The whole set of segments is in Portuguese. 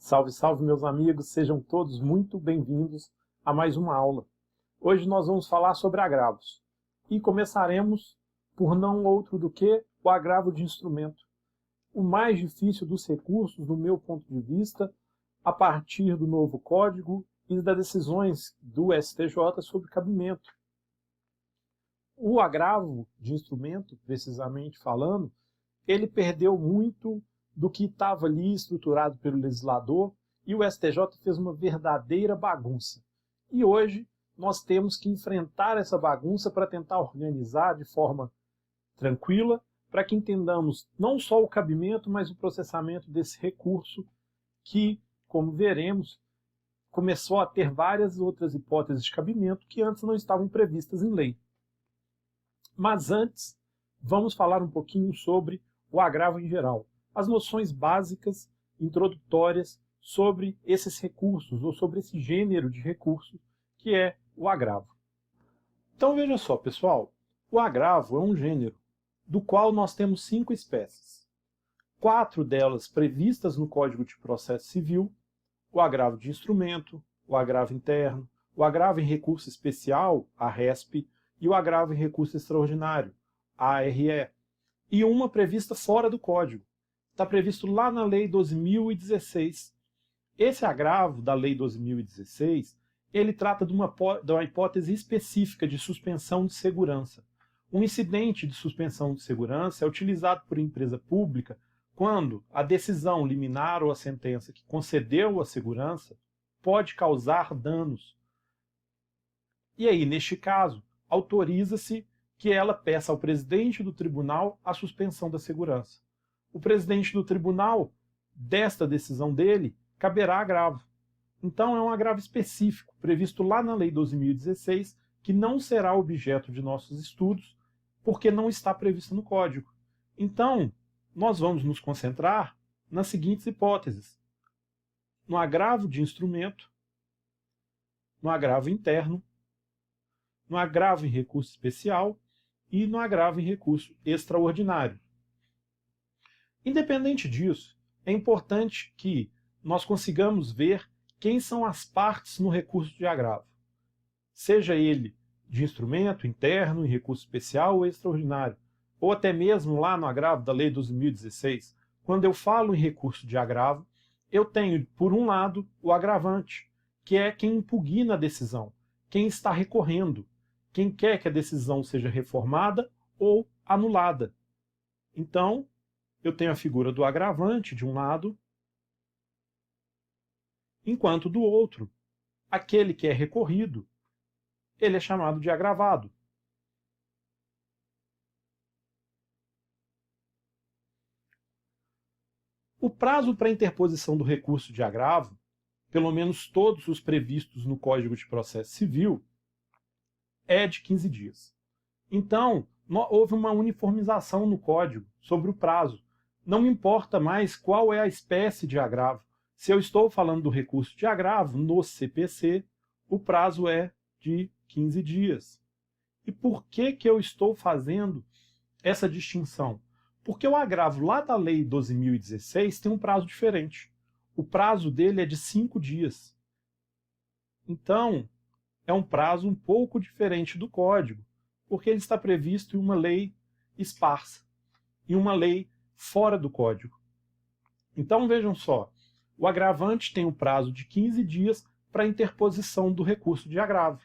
Salve, salve, meus amigos, sejam todos muito bem-vindos a mais uma aula. Hoje nós vamos falar sobre agravos e começaremos por não outro do que o agravo de instrumento. O mais difícil dos recursos, do meu ponto de vista, a partir do novo código e das decisões do STJ sobre cabimento. O agravo de instrumento, precisamente falando, ele perdeu muito do que estava ali estruturado pelo legislador e o STJ fez uma verdadeira bagunça. E hoje nós temos que enfrentar essa bagunça para tentar organizar de forma tranquila, para que entendamos não só o cabimento, mas o processamento desse recurso que, como veremos, começou a ter várias outras hipóteses de cabimento que antes não estavam previstas em lei. Mas antes, vamos falar um pouquinho sobre o agravo em geral, as noções básicas, introdutórias, sobre esses recursos, ou sobre esse gênero de recursos, que é o agravo. Então veja só, pessoal, o agravo é um gênero, do qual nós temos 5 espécies. 4 delas previstas no Código de Processo Civil, o agravo de instrumento, o agravo interno, o agravo em recurso especial, a RESP, e o agravo em recurso extraordinário, a ARE, e uma prevista fora do Código. Está previsto lá na Lei 12.016. Esse agravo da Lei 12.016, ele trata de uma hipótese específica de suspensão de segurança. Um incidente de suspensão de segurança é utilizado por empresa pública quando a decisão liminar ou a sentença que concedeu a segurança pode causar danos. E aí, neste caso, autoriza-se que ela peça ao presidente do tribunal a suspensão da segurança. O presidente do tribunal, desta decisão dele, caberá agravo. Então é um agravo específico, previsto lá na Lei 12.016, que não será objeto de nossos estudos, porque não está previsto no Código. Então, nós vamos nos concentrar nas seguintes hipóteses: no agravo de instrumento, no agravo interno, no agravo em recurso especial e no agravo em recurso extraordinário. Independente disso, é importante que nós consigamos ver quem são as partes no recurso de agravo, seja ele de instrumento, interno, em recurso especial ou extraordinário, ou até mesmo lá no agravo da Lei 12.016. Quando eu falo em recurso de agravo, eu tenho, por um lado, o agravante, que é quem impugna a decisão, quem está recorrendo, quem quer que a decisão seja reformada ou anulada. Então, eu tenho a figura do agravante de um lado, enquanto do outro, aquele que é recorrido, ele é chamado de agravado. O prazo para interposição do recurso de agravo, pelo menos todos os previstos no Código de Processo Civil, é de 15 dias. Então, houve uma uniformização no Código sobre o prazo. Não importa mais qual é a espécie de agravo. Se eu estou falando do recurso de agravo no CPC, o prazo é de 15 dias. E por que eu estou fazendo essa distinção? Porque o agravo lá da Lei 12.016 tem um prazo diferente. O prazo dele é de 5 dias. Então, é um prazo um pouco diferente do Código, porque ele está previsto em uma lei esparsa, em uma lei fora do Código. Então, vejam só, o agravante tem um prazo de 15 dias para interposição do recurso de agravo,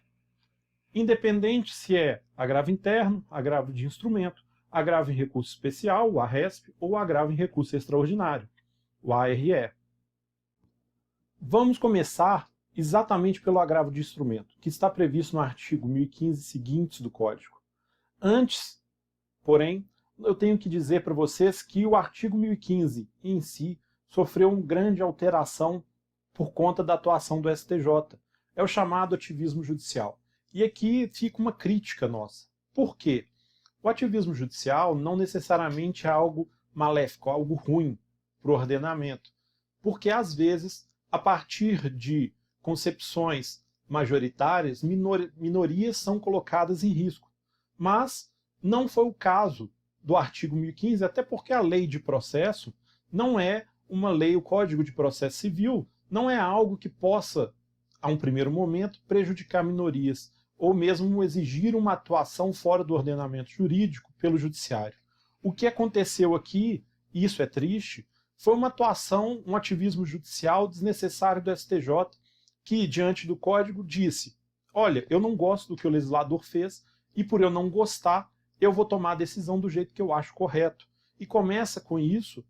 independente se é agravo interno, agravo de instrumento, agravo em recurso especial, o ARESP, ou agravo em recurso extraordinário, o ARE. Vamos começar exatamente pelo agravo de instrumento, que está previsto no artigo 1015 seguintes do Código. Antes, porém, eu tenho que dizer para vocês que o artigo 1015 em si sofreu uma grande alteração por conta da atuação do STJ. É o chamado ativismo judicial. E aqui fica uma crítica nossa. Por quê? O ativismo judicial não necessariamente é algo maléfico, algo ruim para o ordenamento. Porque, às vezes, a partir de concepções majoritárias, minorias são colocadas em risco. Mas não foi o caso do artigo 1015, até porque a lei de processo não é uma lei, o Código de Processo Civil, não é algo que possa, a um primeiro momento, prejudicar minorias, ou mesmo exigir uma atuação fora do ordenamento jurídico pelo judiciário. O que aconteceu aqui, e isso é triste, foi uma atuação, um ativismo judicial desnecessário do STJ, que, diante do Código, disse: olha, eu não gosto do que o legislador fez, e por eu não gostar, eu vou tomar a decisão do jeito que eu acho correto. E começa, com isso,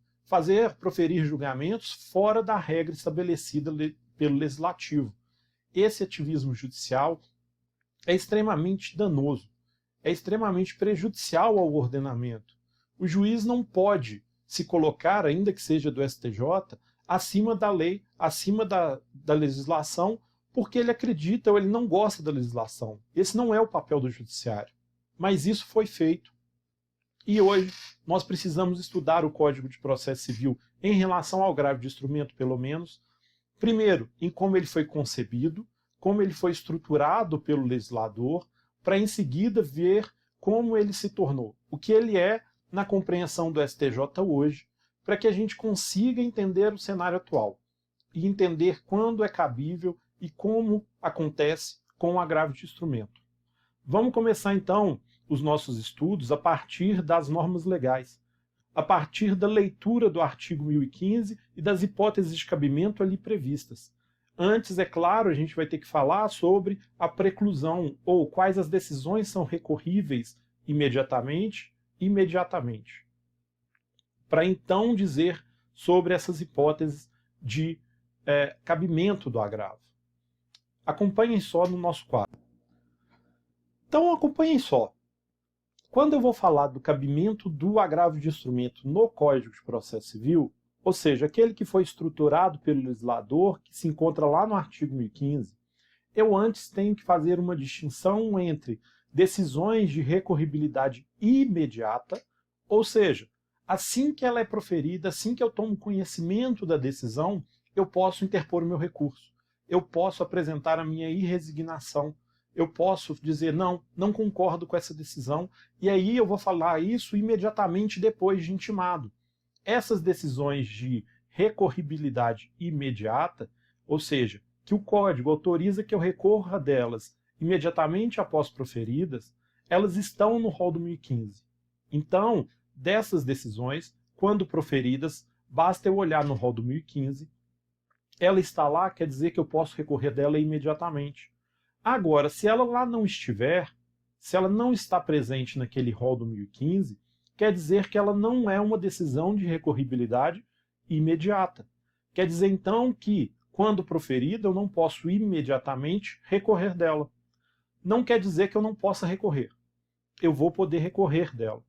proferir julgamentos fora da regra estabelecida pelo legislativo. Esse ativismo judicial é extremamente danoso, é extremamente prejudicial ao ordenamento. O juiz não pode se colocar, ainda que seja do STJ, acima da lei, acima da legislação, porque ele acredita ou ele não gosta da legislação. Esse não é o papel do judiciário. Mas isso foi feito. E hoje nós precisamos estudar o Código de Processo Civil em relação ao agravo de instrumento, pelo menos. Primeiro, em como ele foi concebido, como ele foi estruturado pelo legislador, para em seguida ver como ele se tornou, o que ele é na compreensão do STJ hoje, para que a gente consiga entender o cenário atual e entender quando é cabível e como acontece com o agravo de instrumento. Vamos começar então os nossos estudos a partir das normas legais, a partir da leitura do artigo 1015 e das hipóteses de cabimento ali previstas. Antes, é claro, a gente vai ter que falar sobre a preclusão, ou quais as decisões são recorríveis imediatamente, para então dizer sobre essas hipóteses de cabimento do agravo. Acompanhem só no nosso quadro. Então, acompanhem só. Quando eu vou falar do cabimento do agravo de instrumento no Código de Processo Civil, ou seja, aquele que foi estruturado pelo legislador, que se encontra lá no artigo 1015, eu antes tenho que fazer uma distinção entre decisões de recorribilidade imediata, ou seja, assim que ela é proferida, assim que eu tomo conhecimento da decisão, eu posso interpor o meu recurso, eu posso apresentar a minha irresignação, eu posso dizer, não concordo com essa decisão, e aí eu vou falar isso imediatamente depois de intimado. Essas decisões de recorribilidade imediata, ou seja, que o Código autoriza que eu recorra delas imediatamente após proferidas, elas estão no rol do 1015. Então, dessas decisões, quando proferidas, basta eu olhar no rol do 1015, ela está lá, quer dizer que eu posso recorrer dela imediatamente. Agora, se ela lá não estiver, se ela não está presente naquele rol do 1015, quer dizer que ela não é uma decisão de recorribilidade imediata. Quer dizer, então, que, quando proferida, eu não posso imediatamente recorrer dela. Não quer dizer que eu não possa recorrer. Eu vou poder recorrer dela.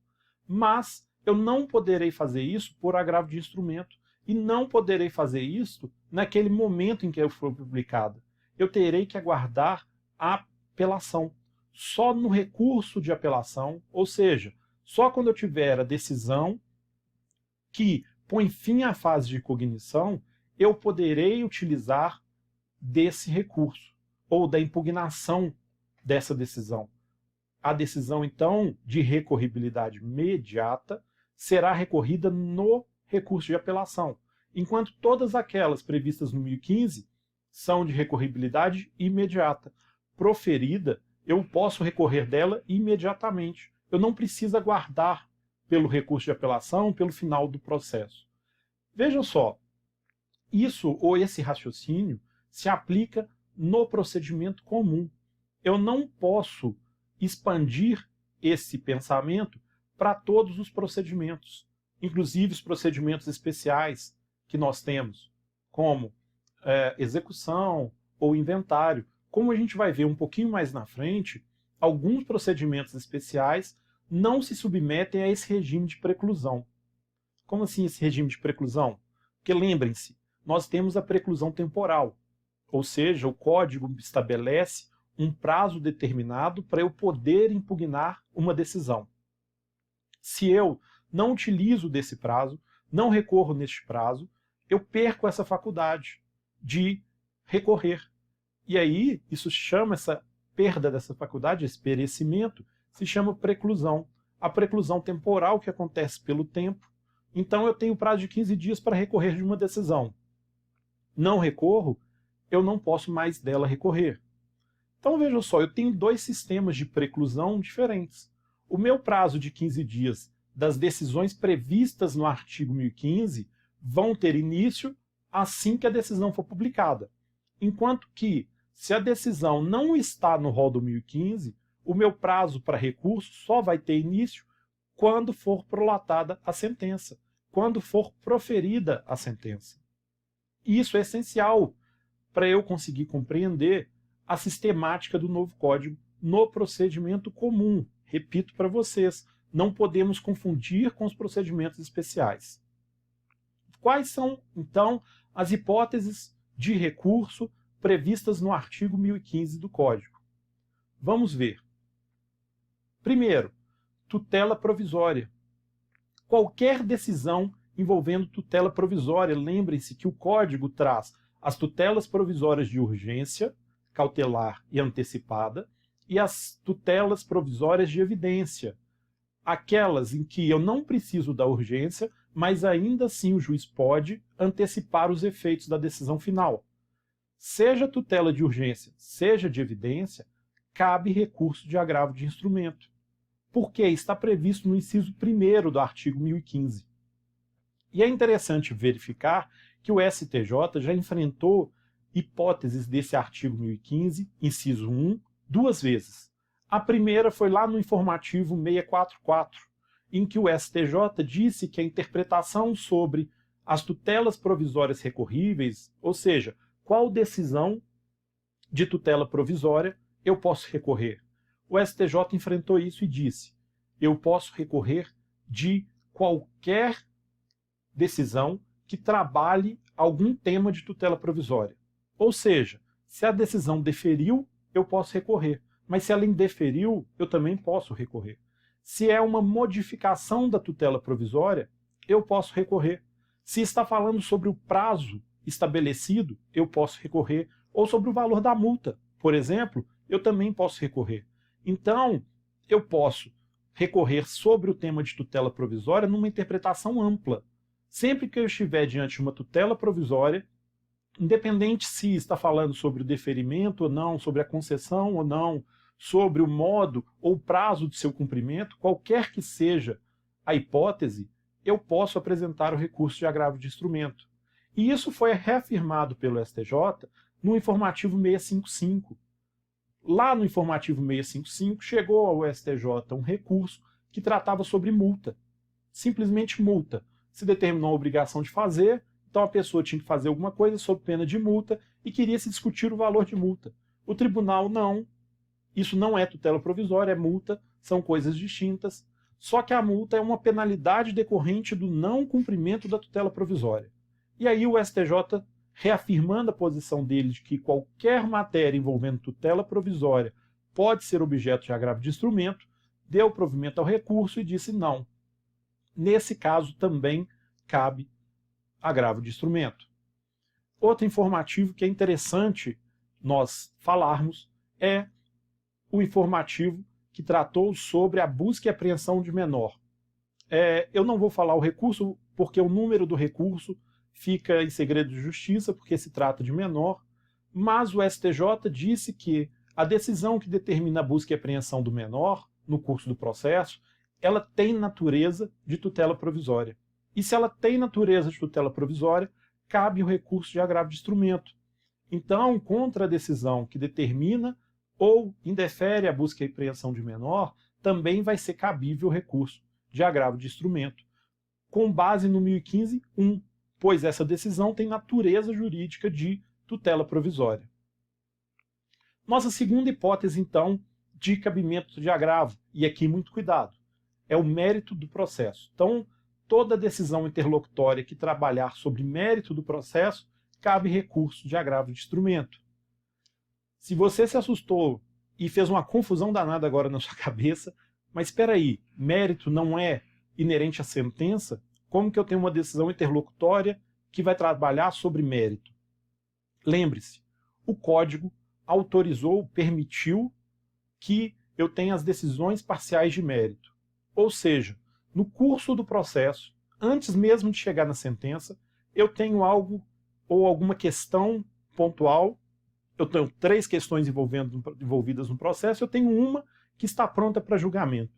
Mas eu não poderei fazer isso por agravo de instrumento. E não poderei fazer isso naquele momento em que eu for publicada. Eu terei que aguardar a apelação. Só no recurso de apelação, ou seja, só quando eu tiver a decisão que põe fim à fase de cognição, eu poderei utilizar desse recurso, ou da impugnação dessa decisão. A decisão, então, de recorribilidade imediata será recorrida no recurso de apelação, enquanto todas aquelas previstas no 1015 são de recorribilidade imediata. Proferida, eu posso recorrer dela imediatamente. Eu não preciso aguardar pelo recurso de apelação, pelo final do processo. Vejam só, isso ou esse raciocínio se aplica no procedimento comum. Eu não posso expandir esse pensamento para todos os procedimentos, inclusive os procedimentos especiais que nós temos, como execução ou inventário. Como a gente vai ver um pouquinho mais na frente, alguns procedimentos especiais não se submetem a esse regime de preclusão. Como assim esse regime de preclusão? Porque lembrem-se, nós temos a preclusão temporal, ou seja, o Código estabelece um prazo determinado para eu poder impugnar uma decisão. Se eu não utilizo desse prazo, não recorro neste prazo, eu perco essa faculdade de recorrer. E aí, isso chama, essa perda dessa faculdade, esse perecimento, se chama preclusão. A preclusão temporal, que acontece pelo tempo, Então eu tenho prazo de 15 dias para recorrer de uma decisão. Não recorro, eu não posso mais dela recorrer. Então veja só, eu tenho dois sistemas de preclusão diferentes. O meu prazo de 15 dias das decisões previstas no artigo 1015 vão ter início assim que a decisão for publicada. Enquanto que, se a decisão não está no rol do 1015, o meu prazo para recurso só vai ter início quando for prolatada a sentença, quando for proferida a sentença. Isso é essencial para eu conseguir compreender a sistemática do novo Código no procedimento comum. Repito para vocês, não podemos confundir com os procedimentos especiais. Quais são, então, as hipóteses de recurso previstas no artigo 1015 do Código? Vamos ver. Primeiro, tutela provisória. Qualquer decisão envolvendo tutela provisória, lembrem-se que o Código traz as tutelas provisórias de urgência, cautelar e antecipada, e as tutelas provisórias de evidência, aquelas em que eu não preciso da urgência, mas ainda assim o juiz pode antecipar os efeitos da decisão final. Seja tutela de urgência, seja de evidência, cabe recurso de agravo de instrumento, porque está previsto no inciso 1º do artigo 1015. E é interessante verificar que o STJ já enfrentou hipóteses desse artigo 1015, inciso 1, duas vezes. A primeira foi lá no informativo 644, em que o STJ disse que a interpretação sobre as tutelas provisórias recorríveis, ou seja, qual decisão de tutela provisória eu posso recorrer. O STJ enfrentou isso e disse: eu posso recorrer de qualquer decisão que trabalhe algum tema de tutela provisória. Ou seja, se a decisão deferiu, eu posso recorrer. Mas se ela indeferiu, eu também posso recorrer. Se é uma modificação da tutela provisória, eu posso recorrer. Se está falando sobre o prazo estabelecido, eu posso recorrer. Ou sobre o valor da multa, por exemplo, eu também posso recorrer. Então, eu posso recorrer sobre o tema de tutela provisória numa interpretação ampla. Sempre que eu estiver diante de uma tutela provisória, independente se está falando sobre o deferimento ou não, sobre a concessão ou não, sobre o modo ou prazo de seu cumprimento, qualquer que seja a hipótese, eu posso apresentar o recurso de agravo de instrumento. E isso foi reafirmado pelo STJ no informativo 655. Lá no informativo 655 chegou ao STJ um recurso que tratava sobre multa. Simplesmente multa. Se determinou a obrigação de fazer, então a pessoa tinha que fazer alguma coisa sob pena de multa e queria se discutir o valor de multa. O tribunal não. Isso não é tutela provisória, é multa, são coisas distintas. Só que a multa é uma penalidade decorrente do não cumprimento da tutela provisória. E aí o STJ, reafirmando a posição dele de que qualquer matéria envolvendo tutela provisória pode ser objeto de agravo de instrumento, deu provimento ao recurso e disse não. Nesse caso também cabe agravo de instrumento. Outro informativo que é interessante nós falarmos é o informativo que tratou sobre a busca e apreensão de menor. Eu não vou falar o recurso, porque o número do recurso fica em segredo de justiça, porque se trata de menor, mas o STJ disse que a decisão que determina a busca e apreensão do menor, no curso do processo, ela tem natureza de tutela provisória. E se ela tem natureza de tutela provisória, cabe o recurso de agravo de instrumento. Então, contra a decisão que determina ou indefere a busca e apreensão de menor, também vai ser cabível o recurso de agravo de instrumento, com base no 1015.1, pois essa decisão tem natureza jurídica de tutela provisória. Nossa segunda hipótese, então, de cabimento de agravo, e aqui muito cuidado, é o mérito do processo. Então, toda decisão interlocutória que trabalhar sobre mérito do processo, cabe recurso de agravo de instrumento. Se você se assustou e fez uma confusão danada agora na sua cabeça, mas espera aí, mérito não é inerente à sentença? Como que eu tenho uma decisão interlocutória que vai trabalhar sobre mérito? Lembre-se, o Código autorizou, permitiu que eu tenha as decisões parciais de mérito. Ou seja, no curso do processo, antes mesmo de chegar na sentença, eu tenho algo ou alguma questão pontual, eu tenho 3 questões envolvidas no processo, eu tenho uma que está pronta para julgamento.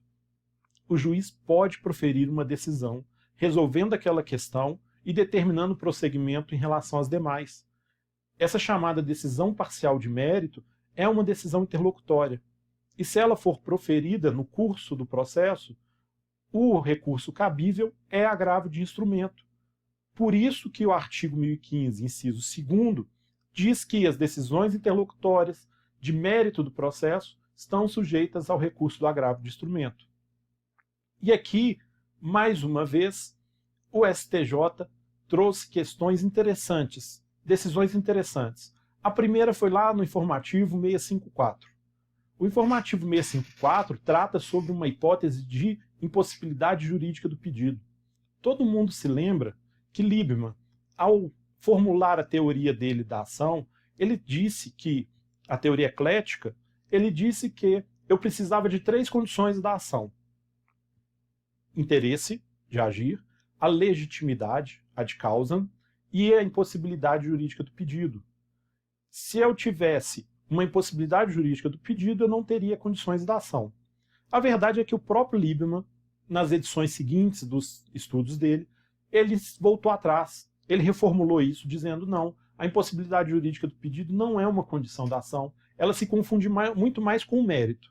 O juiz pode proferir uma decisão resolvendo aquela questão e determinando o prosseguimento em relação às demais. Essa chamada decisão parcial de mérito é uma decisão interlocutória. E se ela for proferida no curso do processo, o recurso cabível é agravo de instrumento. Por isso que o artigo 1015, inciso 2º, diz que as decisões interlocutórias de mérito do processo estão sujeitas ao recurso do agravo de instrumento. E aqui, mais uma vez, o STJ trouxe questões interessantes, decisões interessantes. A primeira foi lá no informativo 654. O informativo 654 trata sobre uma hipótese de impossibilidade jurídica do pedido. Todo mundo se lembra que Liebman, ao formular a teoria dele da ação, ele disse que, a teoria eclética, ele disse que eu precisava de 3 condições da ação. Interesse de agir, a legitimidade, ad causam, e a impossibilidade jurídica do pedido. Se eu tivesse uma impossibilidade jurídica do pedido, eu não teria condições da ação. A verdade é que o próprio Liebman, nas edições seguintes dos estudos dele, ele voltou atrás. Ele reformulou isso, dizendo não, a impossibilidade jurídica do pedido não é uma condição da ação, ela se confunde muito mais com o mérito.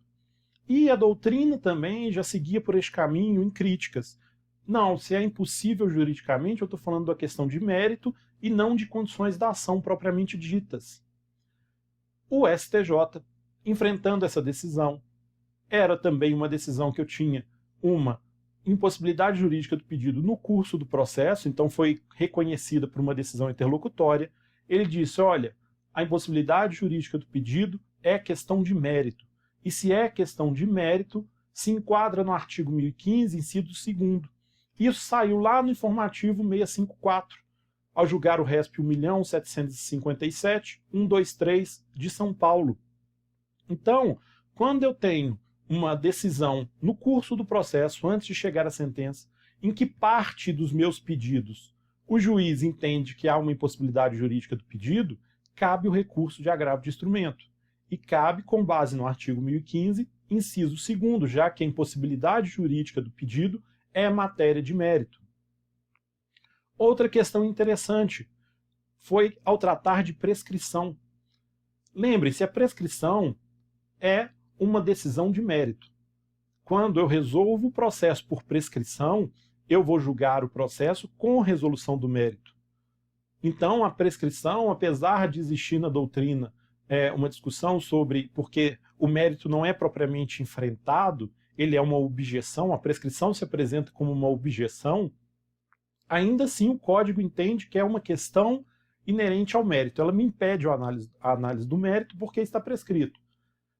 E a doutrina também já seguia por este caminho em críticas. Não, se é impossível juridicamente, eu estou falando da questão de mérito e não de condições da ação propriamente ditas. O STJ, enfrentando essa decisão, era também uma decisão que eu tinha uma impossibilidade jurídica do pedido no curso do processo, então foi reconhecida por uma decisão interlocutória. Ele disse, olha, a impossibilidade jurídica do pedido é questão de mérito. E se é questão de mérito, se enquadra no artigo 1015, inciso 2º. Isso saiu lá no informativo 654, ao julgar o RESP 1.757.123 de São Paulo. Então, quando eu tenho uma decisão no curso do processo, antes de chegar à sentença, em que parte dos meus pedidos o juiz entende que há uma impossibilidade jurídica do pedido, cabe o recurso de agravo de instrumento. E cabe com base no artigo 1015, inciso 2º, já que a impossibilidade jurídica do pedido é matéria de mérito. Outra questão interessante foi ao tratar de prescrição. Lembre-se, a prescrição é uma decisão de mérito. Quando eu resolvo o processo por prescrição, eu vou julgar o processo com resolução do mérito. Então, a prescrição, apesar de existir na doutrina uma discussão sobre porque o mérito não é propriamente enfrentado, ele é uma objeção, a prescrição se apresenta como uma objeção, ainda assim o código entende que é uma questão inerente ao mérito. Ela me impede a análise do mérito porque está prescrito.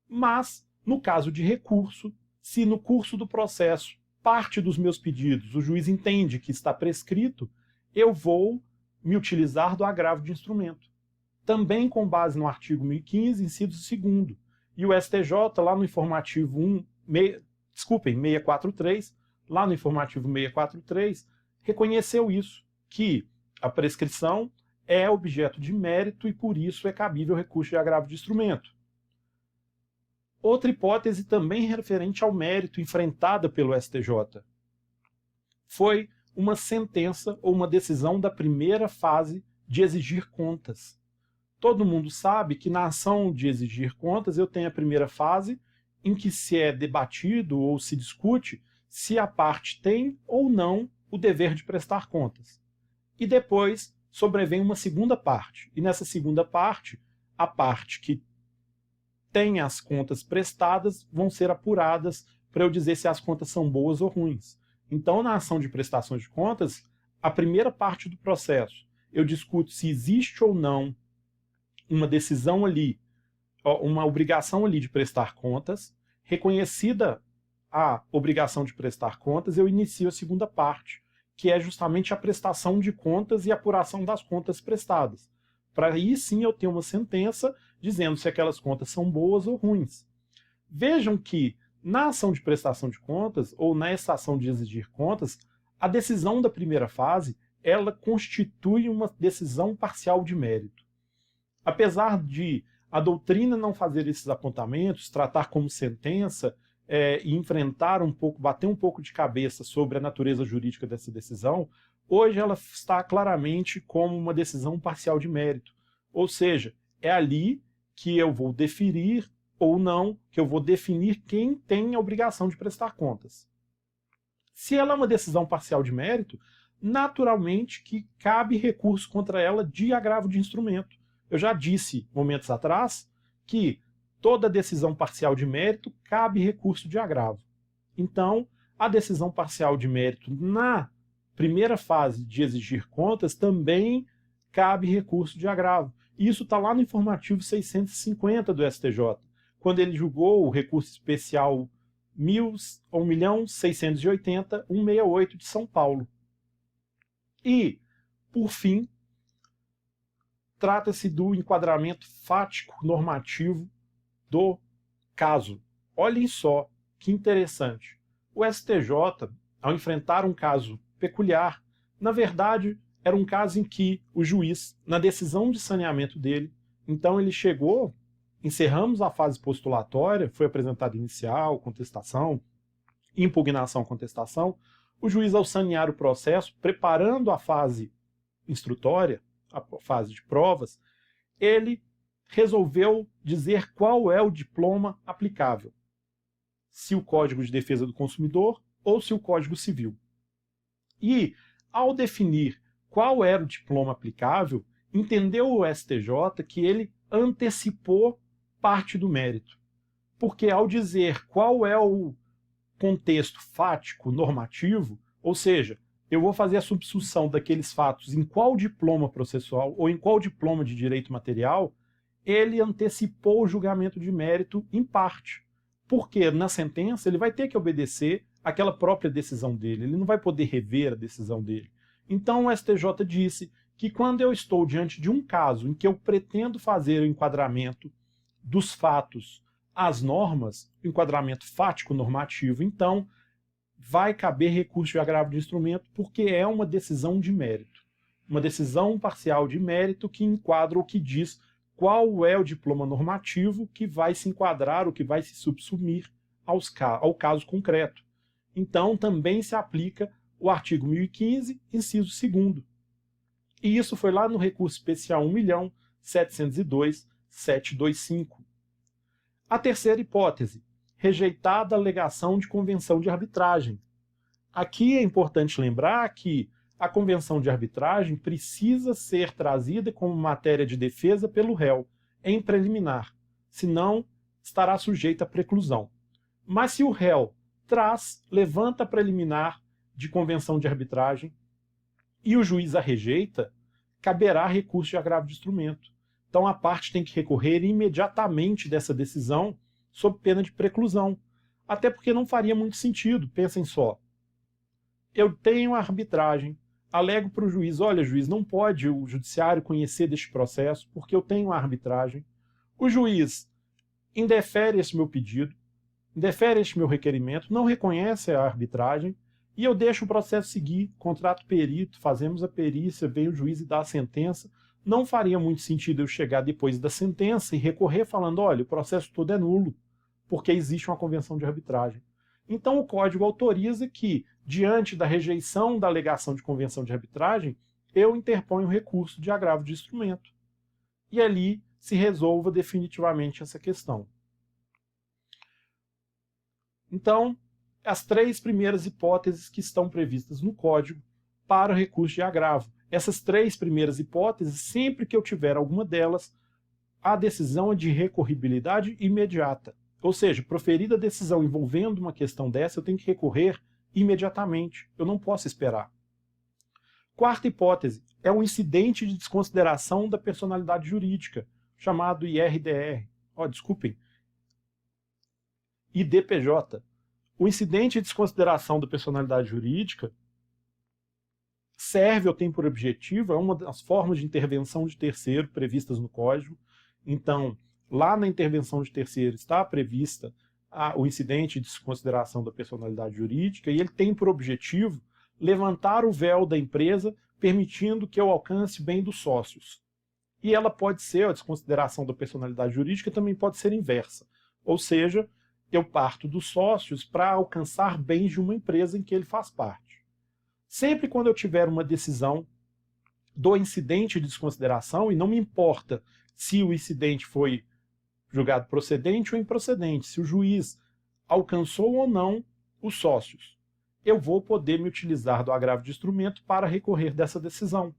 Mas, no caso de recurso, se no curso do processo parte dos meus pedidos o juiz entende que está prescrito, eu vou me utilizar do agravo de instrumento. Também com base no artigo 1015, inciso 2º. E o STJ, lá no informativo 643, lá no informativo 643, reconheceu isso, que a prescrição é objeto de mérito e por isso é cabível recurso de agravo de instrumento. Outra hipótese também referente ao mérito enfrentada pelo STJ foi uma sentença ou uma decisão da primeira fase de exigir contas. Todo mundo sabe que na ação de exigir contas eu tenho a primeira fase em que se é debatido ou se discute se a parte tem ou não o dever de prestar contas. E depois sobrevém uma segunda parte. E nessa segunda parte, a parte que tem as contas prestadas vão ser apuradas para eu dizer se as contas são boas ou ruins. Então, na ação de prestação de contas, a primeira parte do processo, eu discuto se existe ou não uma decisão ali, uma obrigação ali de prestar contas. Reconhecida a obrigação de prestar contas, eu inicio a segunda parte, que é justamente a prestação de contas e apuração das contas prestadas. Para aí sim eu ter uma sentença dizendo se aquelas contas são boas ou ruins. Vejam que na ação de prestação de contas, ou nessa ação de exigir contas, A decisão da primeira fase, ela constitui uma decisão parcial de mérito. Apesar de a doutrina não fazer esses apontamentos, tratar como sentença e enfrentar um pouco, bater um pouco de cabeça sobre a natureza jurídica dessa decisão, hoje ela está claramente como uma decisão parcial de mérito. Ou seja, é ali que eu vou deferir ou não, que eu vou definir quem tem a obrigação de prestar contas. Se ela é uma decisão parcial de mérito, naturalmente que cabe recurso contra ela de agravo de instrumento. Eu já disse momentos atrás que toda decisão parcial de mérito cabe recurso de agravo. Então, a decisão parcial de mérito na primeira fase de exigir contas também cabe recurso de agravo. Isso está lá no informativo 650 do STJ, quando ele julgou o recurso especial 1.680.168 de São Paulo. E, por fim, trata-se do enquadramento fático normativo do caso. Olhem só que interessante. O STJ, ao enfrentar um caso peculiar, na verdade, era um caso em que o juiz, na decisão de saneamento dele, então ele chegou, encerramos a fase postulatória, foi apresentado inicial, contestação, impugnação, contestação. O juiz, ao sanear o processo, preparando a fase instrutória, a fase de provas, ele resolveu dizer qual é o diploma aplicável. Se o Código de Defesa do Consumidor ou se o Código Civil. E, ao definir qual era o diploma aplicável, entendeu o STJ que ele antecipou parte do mérito. Porque ao dizer qual é o contexto fático normativo, ou seja, eu vou fazer a subsunção daqueles fatos em qual diploma processual ou em qual diploma de direito material, ele antecipou o julgamento de mérito em parte. Porque na sentença ele vai ter que obedecer àquela própria decisão dele, ele não vai poder rever a decisão dele. Então o STJ disse que quando eu estou diante de um caso em que eu pretendo fazer o enquadramento dos fatos às normas, o enquadramento fático normativo, então vai caber recurso de agravo de instrumento porque é uma decisão de mérito. Uma decisão parcial de mérito que enquadra o que diz qual é o diploma normativo que vai se enquadrar, o que vai se subsumir ao caso concreto. Então também se aplica o artigo 1015, inciso 2º. E isso foi lá no recurso especial 1.702.725. A terceira hipótese, rejeitada a alegação de convenção de arbitragem. Aqui é importante lembrar que a convenção de arbitragem precisa ser trazida como matéria de defesa pelo réu, em preliminar, senão estará sujeita à preclusão. Mas se o réu levanta a preliminar de convenção de arbitragem e o juiz a rejeita, caberá recurso de agravo de instrumento. Então a parte tem que recorrer imediatamente dessa decisão sob pena de preclusão. Até porque não faria muito sentido, pensem só. Eu tenho a arbitragem, alego para o juiz, olha juiz, não pode o judiciário conhecer deste processo porque eu tenho a arbitragem. O juiz indefere esse meu pedido, indefere este meu requerimento, não reconhece a arbitragem e eu deixo o processo seguir, contrato perito, fazemos a perícia, vem o juiz e dá a sentença. Não faria muito sentido eu chegar depois da sentença e recorrer falando, olha, o processo todo é nulo, porque existe uma convenção de arbitragem. Então o Código autoriza que, diante da rejeição da alegação de convenção de arbitragem, eu interponho recurso de agravo de instrumento. E ali se resolva definitivamente essa questão. Então, as três primeiras hipóteses que estão previstas no Código para o recurso de agravo. Essas três primeiras hipóteses, sempre que eu tiver alguma delas, a decisão é de recorribilidade imediata. Ou seja, proferida a decisão envolvendo uma questão dessa, eu tenho que recorrer imediatamente. Eu não posso esperar. Quarta hipótese é um incidente de desconsideração da personalidade jurídica, chamado IRDR. Desculpem. IDPJ. O incidente de desconsideração da personalidade jurídica serve ou tem por objetivo, é uma das formas de intervenção de terceiro previstas no Código. Então, lá na intervenção de terceiro está prevista o incidente de desconsideração da personalidade jurídica e ele tem por objetivo levantar o véu da empresa, permitindo que eu alcance o bem dos sócios. E ela pode ser, a desconsideração da personalidade jurídica também pode ser inversa. Ou seja, eu parto dos sócios para alcançar bens de uma empresa em que ele faz parte. Sempre quando eu tiver uma decisão do incidente de desconsideração, e não me importa se o incidente foi julgado procedente ou improcedente, se o juiz alcançou ou não os sócios, eu vou poder me utilizar do agravo de instrumento para recorrer dessa decisão.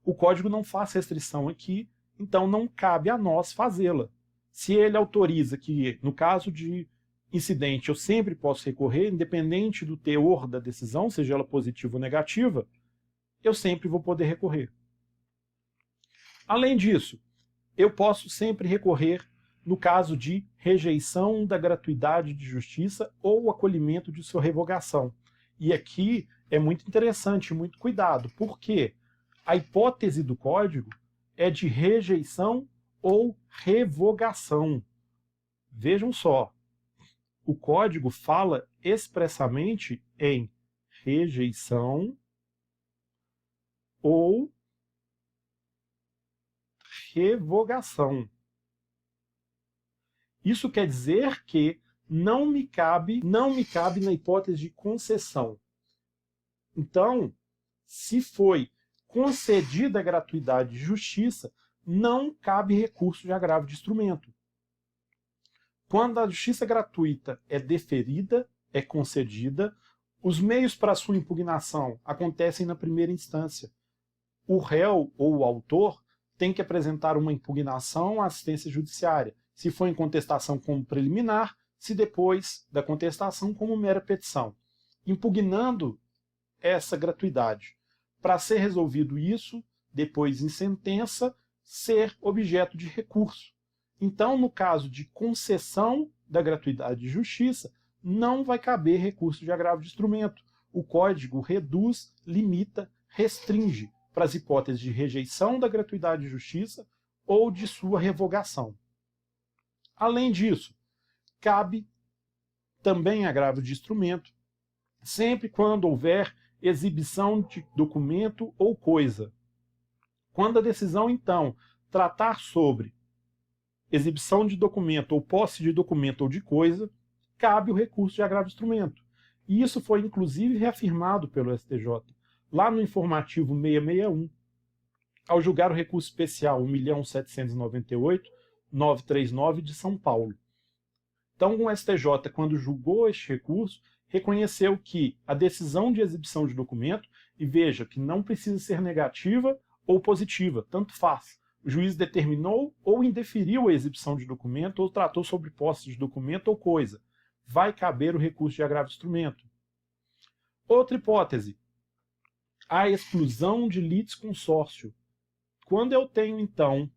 O Código não faz restrição aqui, então não cabe a nós fazê-la. Se ele autoriza que, no caso de incidente, eu sempre posso recorrer, independente do teor da decisão, seja ela positiva ou negativa, eu sempre vou poder recorrer. Além disso, eu posso sempre recorrer no caso de rejeição da gratuidade de justiça ou acolhimento de sua revogação. E aqui é muito interessante, muito cuidado, porque a hipótese do Código é de rejeição ou revogação. Vejam só, o Código fala expressamente em rejeição ou revogação. Isso quer dizer que não me cabe na hipótese de concessão. Então, se foi concedida a gratuidade de justiça, não cabe recurso de agravo de instrumento. Quando a justiça gratuita é deferida, é concedida, os meios para sua impugnação acontecem na primeira instância. O réu ou o autor tem que apresentar uma impugnação à assistência judiciária, se for em contestação como preliminar, se depois da contestação como mera petição, impugnando essa gratuidade. Para ser resolvido isso, depois em sentença, ser objeto de recurso. Então, no caso de concessão da gratuidade de justiça, não vai caber recurso de agravo de instrumento. O Código reduz, limita, restringe para as hipóteses de rejeição da gratuidade de justiça ou de sua revogação. Além disso, cabe também agravo de instrumento sempre quando houver exibição de documento ou coisa. Quando a decisão, então, tratar sobre exibição de documento ou posse de documento ou de coisa, cabe o recurso de agravo de instrumento. E isso foi, inclusive, reafirmado pelo STJ, lá no informativo 661, ao julgar o recurso especial 1.798.939 de São Paulo. Então, o STJ, quando julgou este recurso, reconheceu que a decisão de exibição de documento, e veja que não precisa ser negativa ou positiva, tanto faz. O juiz determinou ou indeferiu a exibição de documento ou tratou sobre posse de documento ou coisa. Vai caber o recurso de agravo de instrumento. Outra hipótese, a exclusão de litisconsórcio. Quando eu tenho, então,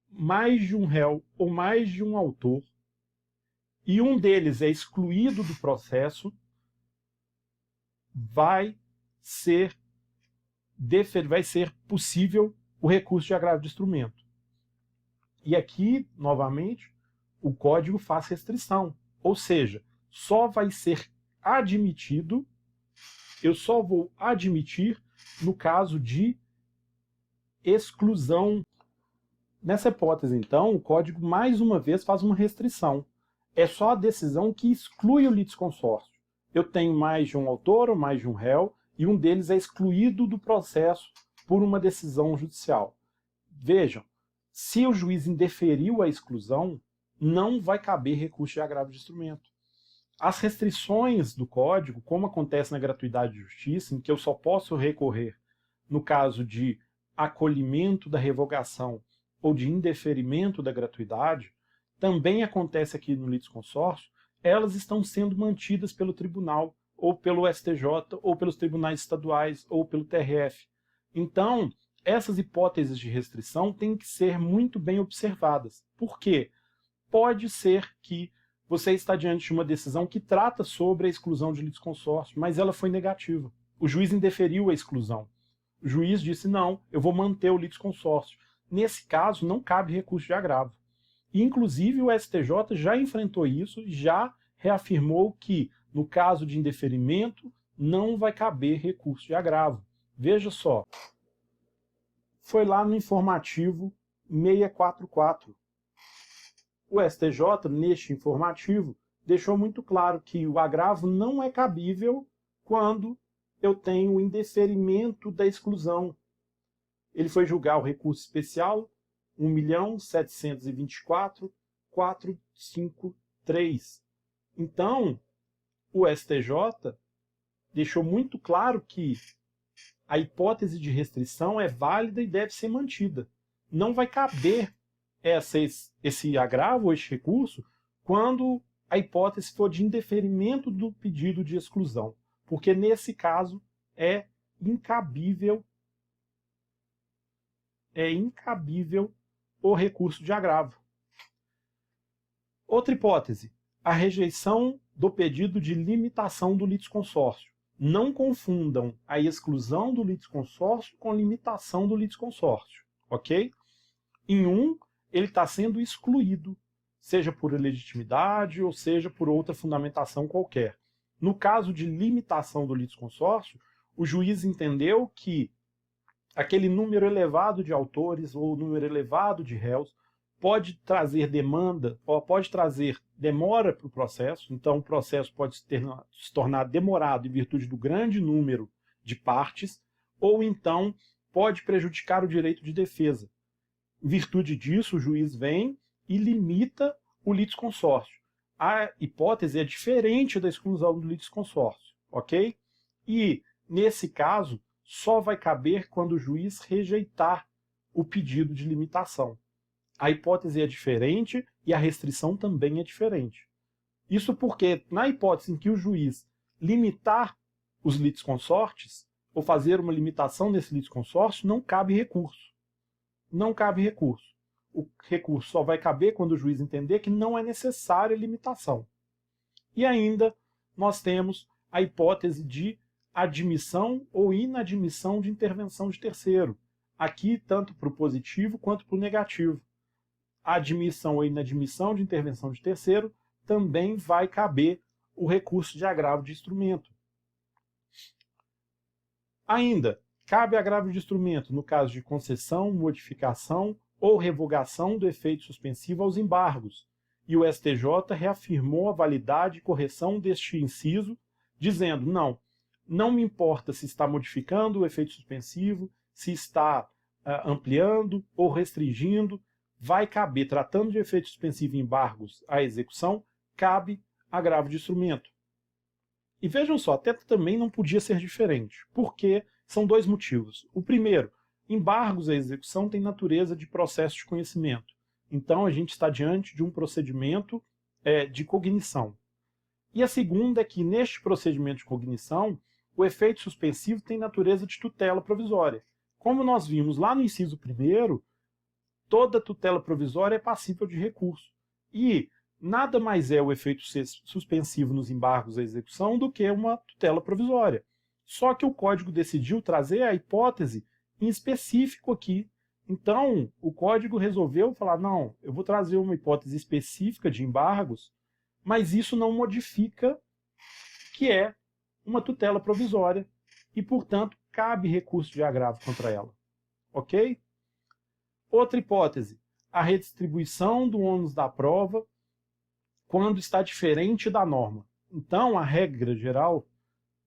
mais de um réu ou mais de um autor, e um deles é excluído do processo, vai ser possível o recurso de agravo de instrumento. E aqui, novamente, o Código faz restrição, ou seja, só vai ser admitido, eu só vou admitir no caso de exclusão. Nessa hipótese, então, o Código mais uma vez faz uma restrição. É só a decisão que exclui o litisconsórcio. Eu tenho mais de um autor ou mais de um réu, e um deles é excluído do processo por uma decisão judicial. Vejam, se o juiz indeferiu a exclusão, não vai caber recurso de agravo de instrumento. As restrições do Código, como acontece na gratuidade de justiça, em que eu só posso recorrer no caso de acolhimento da revogação ou de indeferimento da gratuidade, também acontece aqui no litisconsórcio, elas estão sendo mantidas pelo tribunal, ou pelo STJ, ou pelos tribunais estaduais, ou pelo TRF. Então, essas hipóteses de restrição têm que ser muito bem observadas. Por quê? Pode ser que você está diante de uma decisão que trata sobre a exclusão de litisconsórcio, mas ela foi negativa. O juiz indeferiu a exclusão. O juiz disse, não, eu vou manter o litisconsórcio. Nesse caso, não cabe recurso de agravo. E, inclusive, o STJ já enfrentou isso e já reafirmou que, no caso de indeferimento não vai caber recurso de agravo. Veja só, foi lá no informativo 644. O STJ, neste informativo, deixou muito claro que o agravo não é cabível quando eu tenho o indeferimento da exclusão. Ele foi julgar o recurso especial 1.724.453. Então, o STJ deixou muito claro que a hipótese de restrição é válida e deve ser mantida. Não vai caber esse agravo, este recurso, quando a hipótese for de indeferimento do pedido de exclusão, porque nesse caso é incabível o recurso de agravo. Outra hipótese, a rejeição do pedido de limitação do litisconsórcio. Não confundam a exclusão do litisconsórcio com limitação do litisconsórcio, ok? Em um, ele está sendo excluído, seja por ilegitimidade ou seja por outra fundamentação qualquer. No caso de limitação do litisconsórcio, o juiz entendeu que aquele número elevado de autores ou número elevado de réus pode trazer demanda, ou pode trazer demora para o processo, então o processo pode se tornar demorado em virtude do grande número de partes, ou então pode prejudicar o direito de defesa. Em virtude disso, o juiz vem e limita o litisconsórcio. A hipótese é diferente da exclusão do litisconsórcio, ok? E, nesse caso, só vai caber quando o juiz rejeitar o pedido de limitação. A hipótese é diferente e a restrição também é diferente. Isso porque, na hipótese em que o juiz limitar os litisconsortes, ou fazer uma limitação nesse litisconsórcio, não cabe recurso. Não cabe recurso. O recurso só vai caber quando o juiz entender que não é necessária limitação. E ainda nós temos a hipótese de admissão ou inadmissão de intervenção de terceiro. Aqui, tanto para o positivo quanto para o negativo. A admissão ou inadmissão de intervenção de terceiro também vai caber o recurso de agravo de instrumento. Ainda, cabe agravo de instrumento no caso de concessão, modificação ou revogação do efeito suspensivo aos embargos, e o STJ reafirmou a validade e correção deste inciso, dizendo, não me importa se está modificando o efeito suspensivo, se está ampliando ou restringindo, vai caber, tratando de efeito suspensivo e embargos à execução, cabe agravo de instrumento. E vejam só, até também não podia ser diferente, porque são dois motivos. O primeiro, embargos à execução têm natureza de processo de conhecimento. Então a gente está diante de um procedimento de cognição. E a segunda é que neste procedimento de cognição, o efeito suspensivo tem natureza de tutela provisória. Como nós vimos lá no inciso 1º, toda tutela provisória é passível de recurso. E nada mais é o efeito suspensivo nos embargos à execução do que uma tutela provisória. Só que o Código decidiu trazer a hipótese em específico aqui. Então, o Código resolveu falar, não, eu vou trazer uma hipótese específica de embargos, mas isso não modifica que é uma tutela provisória e, portanto, cabe recurso de agravo contra ela. Ok? Outra hipótese, a redistribuição do ônus da prova quando está diferente da norma. Então, a regra geral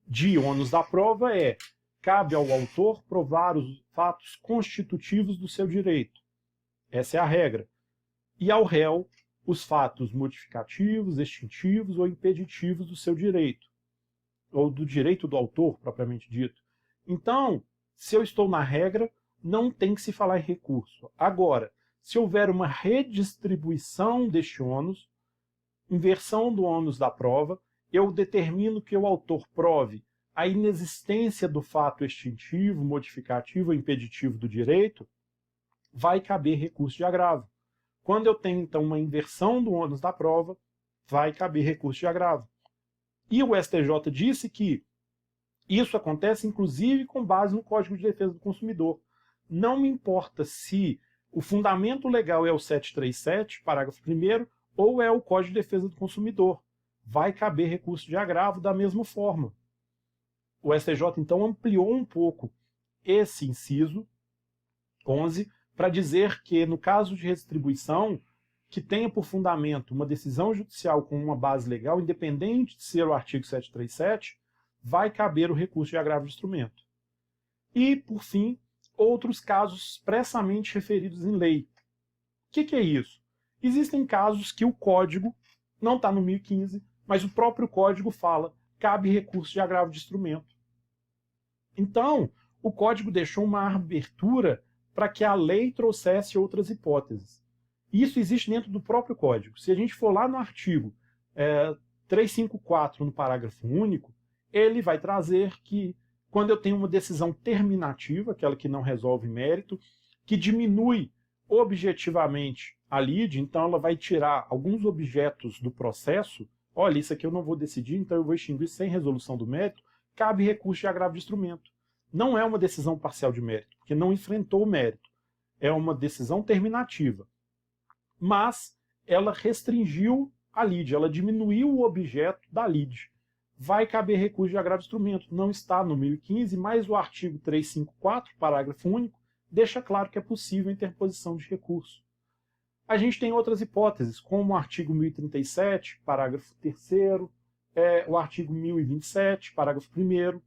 de ônus da prova é: cabe ao autor provar os fatos constitutivos do seu direito. Essa é a regra. E ao réu, os fatos modificativos, extintivos ou impeditivos do seu direito. Ou do direito do autor, propriamente dito. Então, se eu estou na regra, não tem que se falar em recurso. Agora, se houver uma redistribuição deste ônus, inversão do ônus da prova, eu determino que o autor prove a inexistência do fato extintivo, modificativo ou impeditivo do direito, vai caber recurso de agravo. Quando eu tenho, então, uma inversão do ônus da prova, vai caber recurso de agravo. E o STJ disse que isso acontece, inclusive, com base no Código de Defesa do Consumidor. Não me importa se o fundamento legal é o 737, parágrafo 1º, ou é o Código de Defesa do Consumidor. Vai caber recurso de agravo da mesma forma. o STJ, então, ampliou um pouco esse inciso 11 para dizer que, no caso de restribuição, que tenha por fundamento uma decisão judicial com uma base legal, independente de ser o artigo 737, vai caber o recurso de agravo de instrumento. E, por fim, outros casos expressamente referidos em lei. O que é isso? Existem casos que o código não está no 1015, mas o próprio código fala, cabe recurso de agravo de instrumento. Então, o código deixou uma abertura para que a lei trouxesse outras hipóteses. Isso existe dentro do próprio código. Se a gente for lá no artigo 354, no parágrafo único, ele vai trazer que, quando eu tenho uma decisão terminativa, aquela que não resolve mérito, que diminui objetivamente a lide, então ela vai tirar alguns objetos do processo, olha, isso aqui eu não vou decidir, então eu vou extinguir sem resolução do mérito, cabe recurso de agravo de instrumento. Não é uma decisão parcial de mérito, porque não enfrentou o mérito. É uma decisão terminativa. Mas ela restringiu a lide, ela diminuiu o objeto da lide. Vai caber recurso de agravo de instrumento. Não está no 1015, mas o artigo 354, parágrafo único, deixa claro que é possível a interposição de recurso. A gente tem outras hipóteses, como o artigo 1037, parágrafo 3º, o artigo 1027, parágrafo 1º,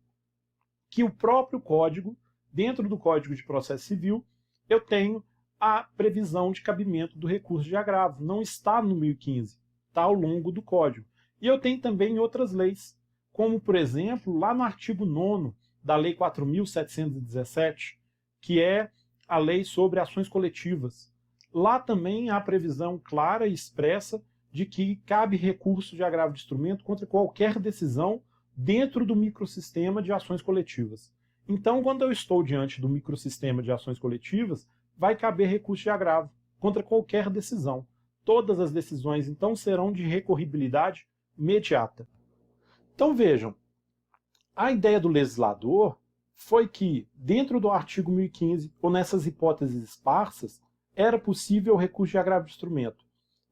que o próprio código, dentro do Código de Processo Civil, eu tenho a previsão de cabimento do recurso de agravo. Não está no 1015, está ao longo do código. E eu tenho também outras leis, como, por exemplo, lá no artigo 9º da Lei 4.717, que é a lei sobre ações coletivas. Lá também há a previsão clara e expressa de que cabe recurso de agravo de instrumento contra qualquer decisão dentro do microsistema de ações coletivas. Então, quando eu estou diante do microsistema de ações coletivas, vai caber recurso de agravo contra qualquer decisão. Todas as decisões, então, serão de recorribilidade imediata. Então, vejam, a ideia do legislador foi que, dentro do artigo 1015, ou nessas hipóteses esparsas, era possível o recurso de agravo de instrumento.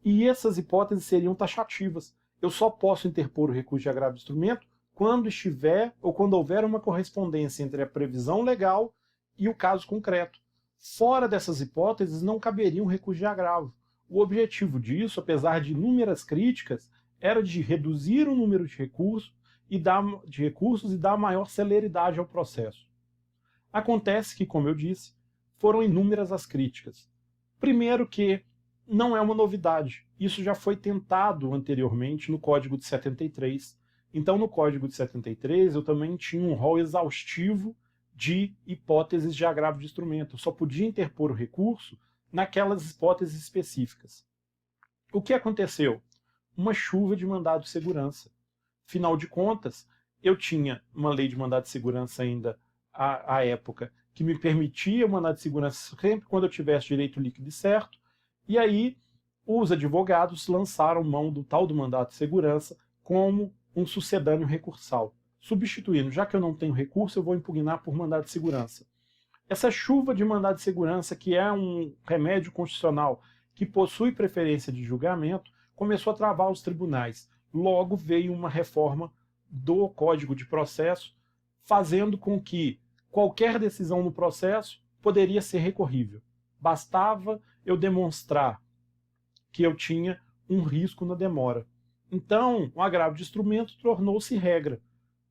E essas hipóteses seriam taxativas. Eu só posso interpor o recurso de agravo de instrumento quando estiver ou quando houver uma correspondência entre a previsão legal e o caso concreto. Fora dessas hipóteses, não caberia um recurso de agravo. O objetivo disso, apesar de inúmeras críticas, era de reduzir o número de recursos e dar maior celeridade ao processo. Acontece que, como eu disse, foram inúmeras as críticas. Primeiro que não é uma novidade. Isso já foi tentado anteriormente no Código de 73. Então, no Código de 73, eu também tinha um rol exaustivo de hipóteses de agravo de instrumento. Eu só podia interpor o recurso naquelas hipóteses específicas. O que aconteceu? Uma chuva de mandado de segurança. Afinal de contas, eu tinha uma lei de mandado de segurança ainda à época que me permitia o mandado de segurança sempre quando eu tivesse direito líquido e certo, e aí os advogados lançaram mão do tal do mandado de segurança como um sucedâneo recursal, substituindo, já que eu não tenho recurso, eu vou impugnar por mandado de segurança. Essa chuva de mandado de segurança, que é um remédio constitucional que possui preferência de julgamento, começou a travar os tribunais. Logo veio uma reforma do Código de Processo, fazendo com que qualquer decisão no processo poderia ser recorrível. Bastava eu demonstrar que eu tinha um risco na demora. Então, o agravo de instrumento tornou-se regra.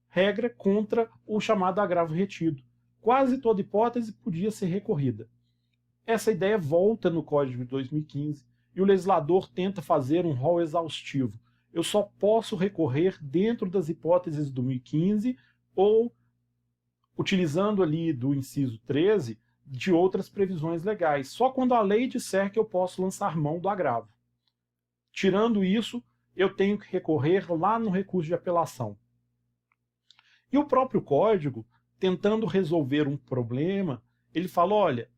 Regra contra o chamado agravo retido. Quase toda hipótese podia ser recorrida. Essa ideia volta no Código de 2015 e o legislador tenta fazer um rol exaustivo. Eu só posso recorrer dentro das hipóteses do 1015 ou, utilizando ali do inciso 13, de outras previsões legais. Só quando a lei disser que eu posso lançar mão do agravo. Tirando isso, eu tenho que recorrer lá no recurso de apelação. E o próprio código, tentando resolver um problema, ele fala, olha,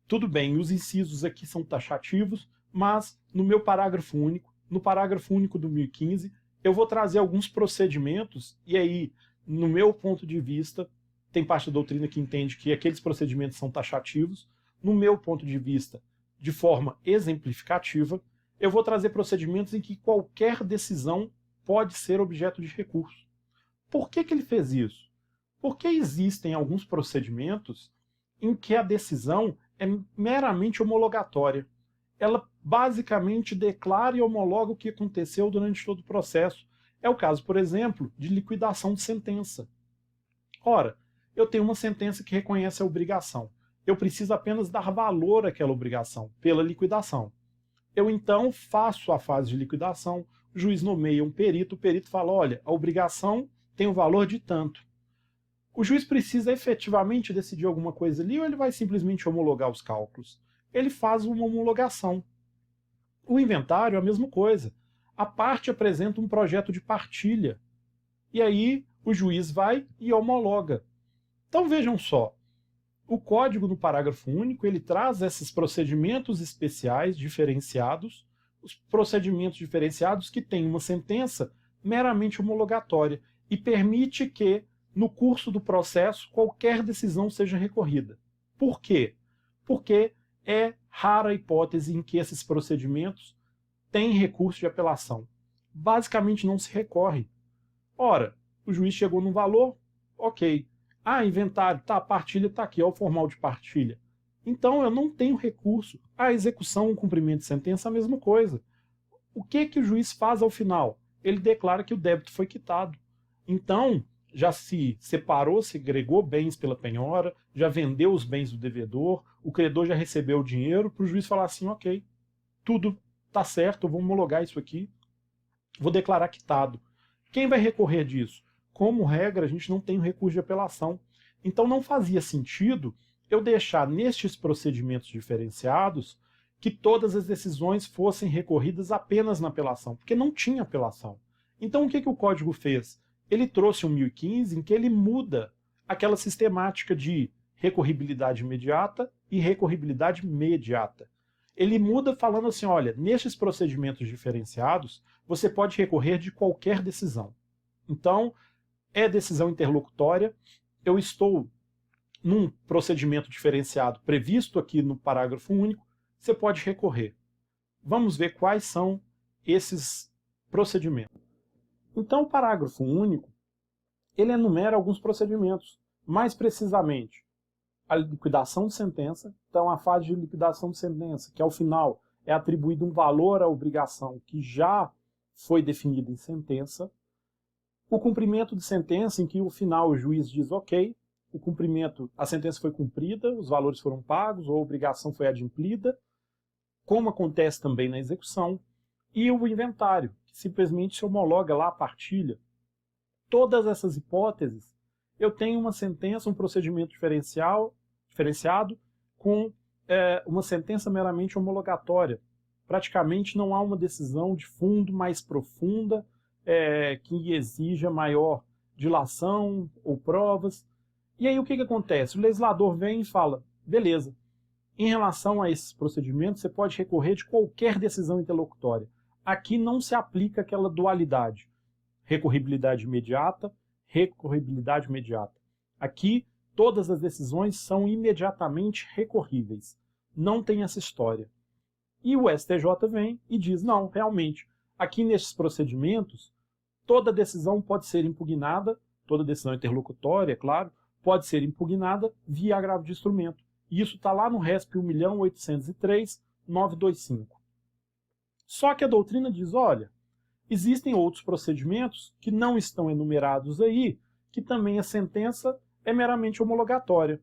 tudo bem, os incisos aqui são taxativos, mas no meu parágrafo único, no parágrafo único do 1015, eu vou trazer alguns procedimentos, e aí, no meu ponto de vista, tem parte da doutrina que entende que aqueles procedimentos são taxativos, no meu ponto de vista, de forma exemplificativa, eu vou trazer procedimentos em que qualquer decisão pode ser objeto de recurso. Por que ele fez isso? Porque existem alguns procedimentos em que a decisão é meramente homologatória. Ela basicamente declara e homologa o que aconteceu durante todo o processo. É o caso, por exemplo, de liquidação de sentença. Ora, eu tenho uma sentença que reconhece a obrigação. Eu preciso apenas dar valor àquela obrigação, pela liquidação. Eu então faço a fase de liquidação, o juiz nomeia um perito, o perito fala, olha, a obrigação tem um valor de tanto. O juiz precisa efetivamente decidir alguma coisa ali ou ele vai simplesmente homologar os cálculos? Ele faz uma homologação. O inventário é a mesma coisa. A parte apresenta um projeto de partilha. E aí o juiz vai e homologa. Então vejam só, o código no parágrafo único ele traz esses procedimentos especiais diferenciados, os procedimentos diferenciados que têm uma sentença meramente homologatória e permite que, no curso do processo, qualquer decisão seja recorrida. Por quê? Porque é rara a hipótese em que esses procedimentos têm recurso de apelação. Basicamente não se recorre. Ora, o juiz chegou num valor, ok. Ah, inventário, tá, a partilha está aqui, ó, o formal de partilha. Então eu não tenho recurso. A execução, o cumprimento de sentença, a mesma coisa. O que o juiz faz ao final? Ele declara que o débito foi quitado. Então, já se separou, segregou bens pela penhora, já vendeu os bens do devedor, o credor já recebeu o dinheiro, para o juiz falar assim, ok, tudo está certo, eu vou homologar isso aqui, vou declarar quitado. Quem vai recorrer disso? Como regra, a gente não tem o recurso de apelação. Então não fazia sentido eu deixar nestes procedimentos diferenciados que todas as decisões fossem recorridas apenas na apelação, porque não tinha apelação. Então o que o código fez? Ele trouxe um 1015 em que ele muda aquela sistemática de recorribilidade imediata e recorribilidade mediata. Ele muda falando assim, olha, nestes procedimentos diferenciados, você pode recorrer de qualquer decisão. Então, é decisão interlocutória, eu estou num procedimento diferenciado previsto aqui no parágrafo único, você pode recorrer. Vamos ver quais são esses procedimentos. Então, o parágrafo único, ele enumera alguns procedimentos. Mais precisamente, a liquidação de sentença. Então, a fase de liquidação de sentença, que ao final é atribuído um valor à obrigação que já foi definida em sentença. O cumprimento de sentença, em que no final o juiz diz, ok, o cumprimento, a sentença foi cumprida, os valores foram pagos, ou a obrigação foi adimplida, como acontece também na execução. E o inventário, que simplesmente se homologa lá a partilha. Todas essas hipóteses, eu tenho uma sentença, um procedimento diferenciado com uma sentença meramente homologatória. Praticamente não há uma decisão de fundo mais profunda que exija maior dilação ou provas. E aí o que acontece? O legislador vem e fala, beleza, em relação a esses procedimentos você pode recorrer de qualquer decisão interlocutória. Aqui não se aplica aquela dualidade, recorribilidade imediata, recorribilidade imediata. Aqui todas as decisões são imediatamente recorríveis. Não tem essa história. E o STJ vem e diz, não, realmente, aqui nesses procedimentos, toda decisão pode ser impugnada, toda decisão interlocutória, claro, pode ser impugnada via agravo de instrumento. E isso está lá no RESP 1.803.925. Só que a doutrina diz, olha, existem outros procedimentos que não estão enumerados aí, que também a sentença é meramente homologatória.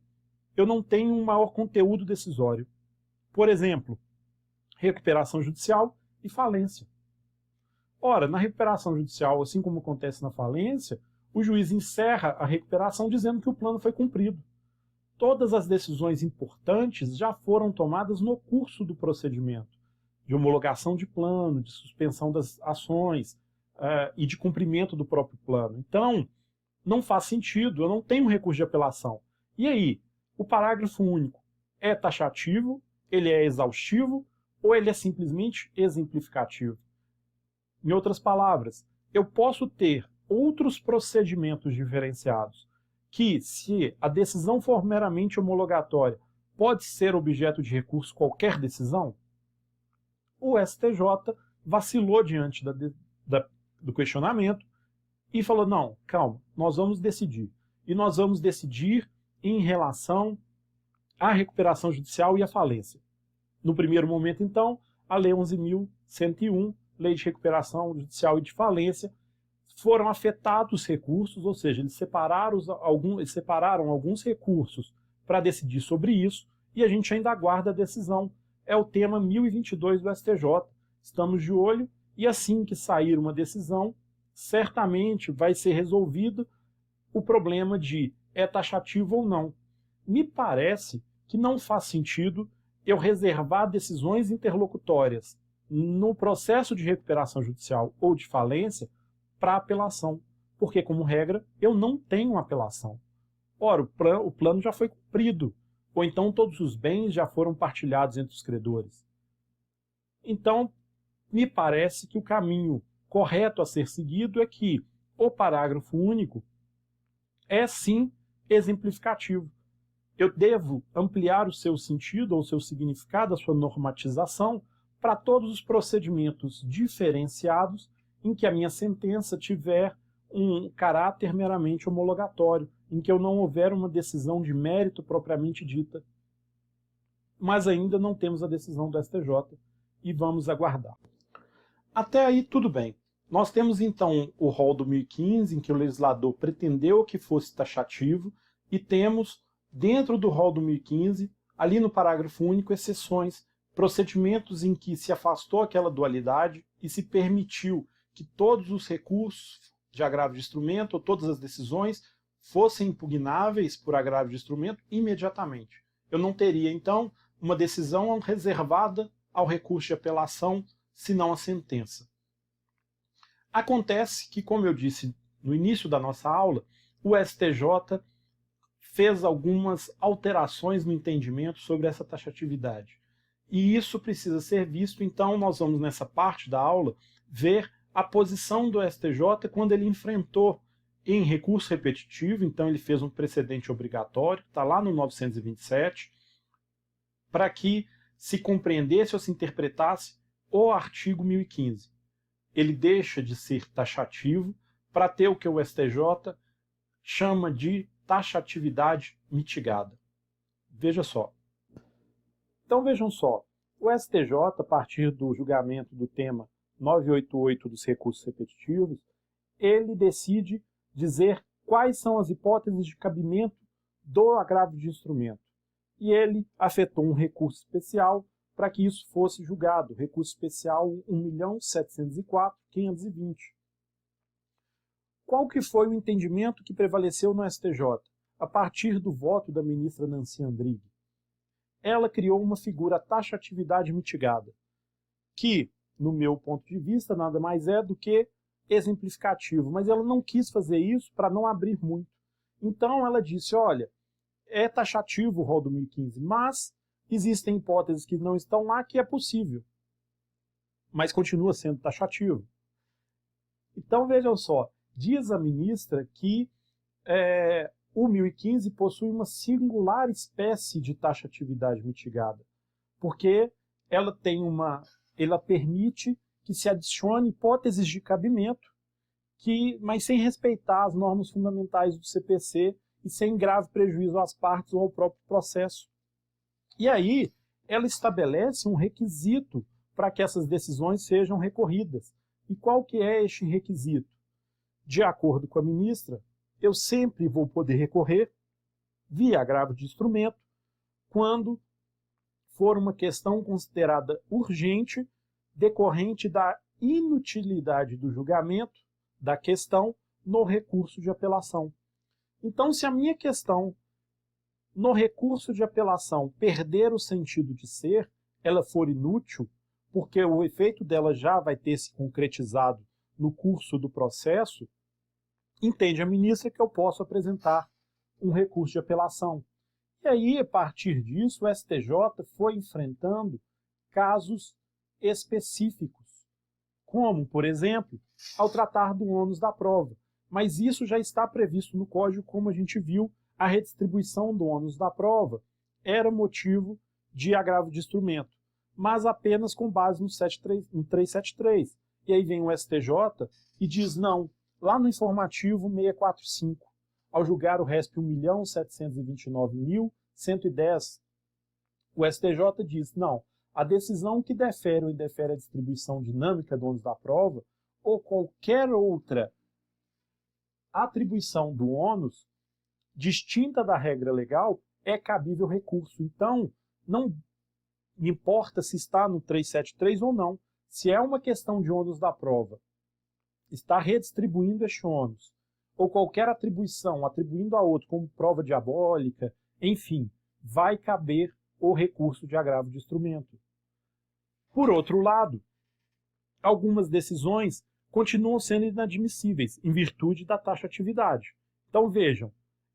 Eu não tenho um maior conteúdo decisório. Por exemplo, recuperação judicial e falência. Ora, na recuperação judicial, assim como acontece na falência, o juiz encerra a recuperação dizendo que o plano foi cumprido. Todas as decisões importantes já foram tomadas no curso do procedimento, de homologação de plano, de suspensão das ações e de cumprimento do próprio plano. Então, não faz sentido, eu não tenho recurso de apelação. E aí, o parágrafo único é taxativo, ele é exaustivo, ou ele é simplesmente exemplificativo? Em outras palavras, eu posso ter outros procedimentos diferenciados que, se a decisão for meramente homologatória, pode ser objeto de recurso qualquer decisão? O STJ vacilou diante do questionamento e falou, não, calma, nós vamos decidir. e nós vamos decidir em relação à recuperação judicial e à falência. No primeiro momento, então, a Lei 11.101, Lei de Recuperação Judicial e de Falência, foram afetados os recursos, ou seja, eles separaram alguns recursos para decidir sobre isso, e a gente ainda aguarda a decisão. É o tema 1022 do STJ. Estamos de olho, e assim que sair uma decisão, certamente vai ser resolvido o problema de é taxativo ou não. Me parece que não faz sentido eu reservar decisões interlocutórias no processo de recuperação judicial ou de falência para apelação, porque, como regra, eu não tenho apelação. Ora, o plano já foi cumprido, ou então todos os bens já foram partilhados entre os credores. Então, me parece que o caminho correto a ser seguido é que o parágrafo único é, sim, exemplificativo. Eu devo ampliar o seu sentido ou o seu significado, a sua normatização, para todos os procedimentos diferenciados em que a minha sentença tiver um caráter meramente homologatório, em que eu não houver uma decisão de mérito propriamente dita. Mas ainda não temos a decisão do STJ e vamos aguardar. Até aí tudo bem. Nós temos então o rol do 1015, em que o legislador pretendeu que fosse taxativo, e temos, dentro do rol do 1015, ali no parágrafo único, exceções, procedimentos em que se afastou aquela dualidade e se permitiu que todos os recursos de agravo de instrumento, ou todas as decisões, fossem impugnáveis por agravo de instrumento imediatamente. Eu não teria, então, uma decisão reservada ao recurso de apelação, senão a sentença. Acontece que, como eu disse no início da nossa aula, o STJ fez algumas alterações no entendimento sobre essa taxatividade. E isso precisa ser visto, então nós vamos, nessa parte da aula, ver a posição do STJ quando ele enfrentou em recurso repetitivo, então ele fez um precedente obrigatório, está lá no 927, para que se compreendesse ou se interpretasse o artigo 1015. Ele deixa de ser taxativo para ter o que o STJ chama de taxatividade mitigada. Veja só. Então vejam só, o STJ, a partir do julgamento do tema 988 dos recursos repetitivos, ele decide dizer quais são as hipóteses de cabimento do agravo de instrumento. E ele afetou um recurso especial para que isso fosse julgado, recurso especial 1.704.520. Qual que foi o entendimento que prevaleceu no STJ? A partir do voto da ministra Nancy Andrighi. Ela criou uma figura taxatividade mitigada, que, no meu ponto de vista, nada mais é do que exemplificativo, mas ela não quis fazer isso para não abrir muito. Então ela disse, olha, é taxativo o rol do 1015, mas existem hipóteses que não estão lá que é possível, mas continua sendo taxativo. Então vejam só, diz a ministra que o 1015 possui uma singular espécie de taxatividade mitigada, porque ela permite que se adicione hipóteses de cabimento, mas sem respeitar as normas fundamentais do CPC e sem grave prejuízo às partes ou ao próprio processo. E aí, ela estabelece um requisito para que essas decisões sejam recorridas. E qual que é este requisito? De acordo com a ministra, eu sempre vou poder recorrer via agravo de instrumento quando for uma questão considerada urgente decorrente da inutilidade do julgamento da questão no recurso de apelação. Então, se a minha questão no recurso de apelação perder o sentido de ser, ela for inútil, porque o efeito dela já vai ter se concretizado no curso do processo, entende a ministra que eu posso apresentar um recurso de apelação. E aí, a partir disso, o STJ foi enfrentando casos específicos, como, por exemplo, ao tratar do ônus da prova. Mas isso já está previsto no Código, como a gente viu, a redistribuição do ônus da prova era motivo de agravo de instrumento, mas apenas com base no 373. E aí vem o STJ e diz, não, lá no informativo 645, ao julgar o RESP 1.729.110, o STJ diz, não, a decisão que defere ou indefere a distribuição dinâmica do ônus da prova ou qualquer outra atribuição do ônus distinta da regra legal é cabível recurso. Então, não importa se está no 373 ou não, se é uma questão de ônus da prova, está redistribuindo este ônus, ou qualquer atribuição, atribuindo a outro como prova diabólica, enfim, vai caber o recurso de agravo de instrumento. Por outro lado, algumas decisões continuam sendo inadmissíveis em virtude da taxatividade. Então vejam,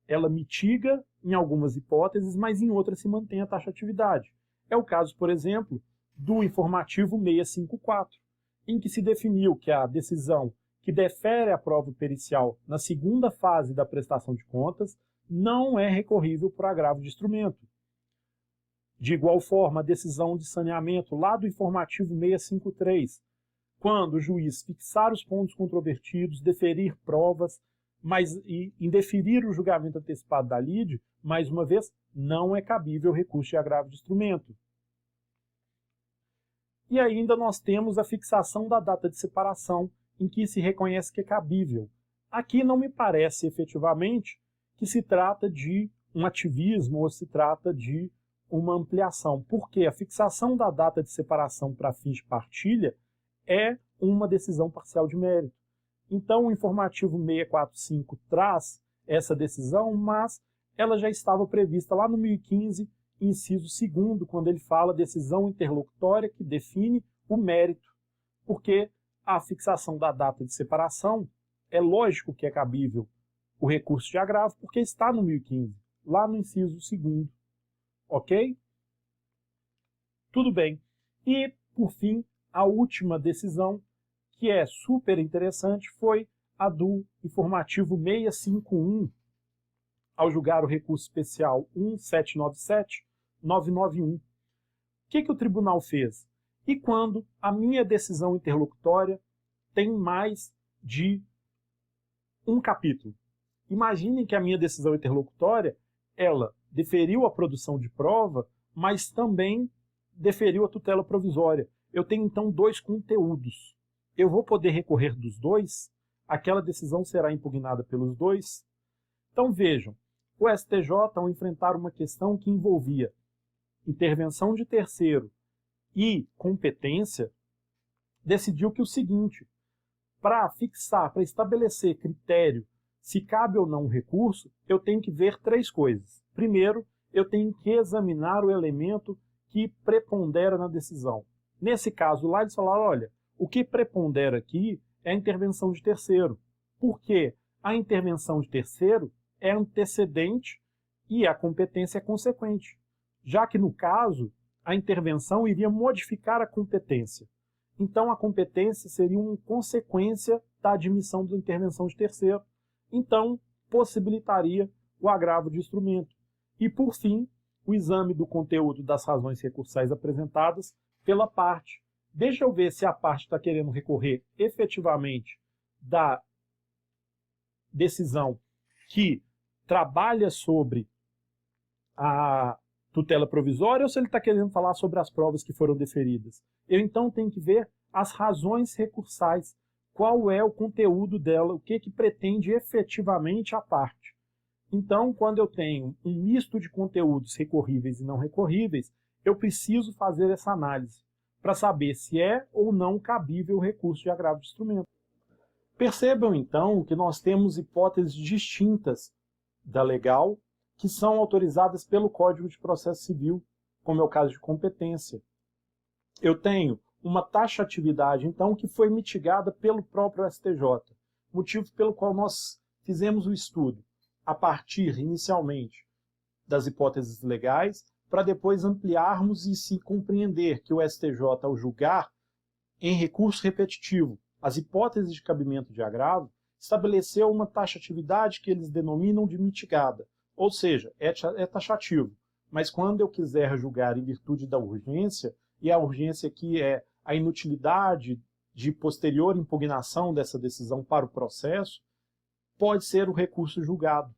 ela mitiga em algumas hipóteses, mas em outras se mantém a taxatividade. É o caso, por exemplo, do informativo 654, em que se definiu que a decisão que defere a prova pericial na segunda fase da prestação de contas não é recorrível por agravo de instrumento. De igual forma, a decisão de saneamento lá do informativo 653, quando o juiz fixar os pontos controvertidos, deferir provas, mas indeferir o julgamento antecipado da lide, mais uma vez, não é cabível recurso de agravo de instrumento. E ainda nós temos a fixação da data de separação, em que se reconhece que é cabível. Aqui não me parece efetivamente que se trata de um ativismo ou se trata de uma ampliação, porque a fixação da data de separação para fins de partilha é uma decisão parcial de mérito. Então o informativo 645 traz essa decisão, mas ela já estava prevista lá no 1015, inciso 2º, quando ele fala decisão interlocutória que define o mérito, porque a fixação da data de separação é lógico que é cabível o recurso de agravo, porque está no 1015, lá no inciso 2º. Ok? Tudo bem. E, por fim, a última decisão, que é super interessante, foi a do informativo 651, ao julgar o recurso especial 1797991. O que o tribunal fez? E quando a minha decisão interlocutória tem mais de um capítulo? Imaginem que a minha decisão interlocutória, ela deferiu a produção de prova, mas também deferiu a tutela provisória. Eu tenho, então, 2 conteúdos. Eu vou poder recorrer dos 2? Aquela decisão será impugnada pelos 2? Então, vejam, o STJ, ao enfrentar uma questão que envolvia intervenção de terceiro e competência, decidiu que o seguinte, para fixar, para estabelecer critério se cabe ou não um recurso, eu tenho que ver 3 coisas. Primeiro, eu tenho que examinar o elemento que prepondera na decisão. Nesse caso lá, eles falaram, olha, o que prepondera aqui é a intervenção de terceiro. Por quê? A intervenção de terceiro é antecedente e a competência é consequente. Já que, no caso, a intervenção iria modificar a competência. Então, a competência seria uma consequência da admissão da intervenção de terceiro. Então, possibilitaria o agravo de instrumento. E, por fim, o exame do conteúdo das razões recursais apresentadas pela parte. Deixa eu ver se a parte está querendo recorrer efetivamente da decisão que trabalha sobre a tutela provisória ou se ele está querendo falar sobre as provas que foram deferidas. Eu, então, tenho que ver as razões recursais, qual é o conteúdo dela, o que pretende efetivamente a parte. Então, quando eu tenho um misto de conteúdos recorríveis e não recorríveis, eu preciso fazer essa análise para saber se é ou não cabível o recurso de agravo de instrumento. Percebam, então, que nós temos hipóteses distintas da legal que são autorizadas pelo Código de Processo Civil, como é o caso de competência. Eu tenho uma taxatividade, então, que foi mitigada pelo próprio STJ, motivo pelo qual nós fizemos o estudo a partir, inicialmente, das hipóteses legais, para depois ampliarmos e se compreender que o STJ, ao julgar em recurso repetitivo as hipóteses de cabimento de agravo, estabeleceu uma taxatividade que eles denominam de mitigada, ou seja, é taxativo, mas quando eu quiser julgar em virtude da urgência, e a urgência aqui é a inutilidade de posterior impugnação dessa decisão para o processo, pode ser o recurso julgado.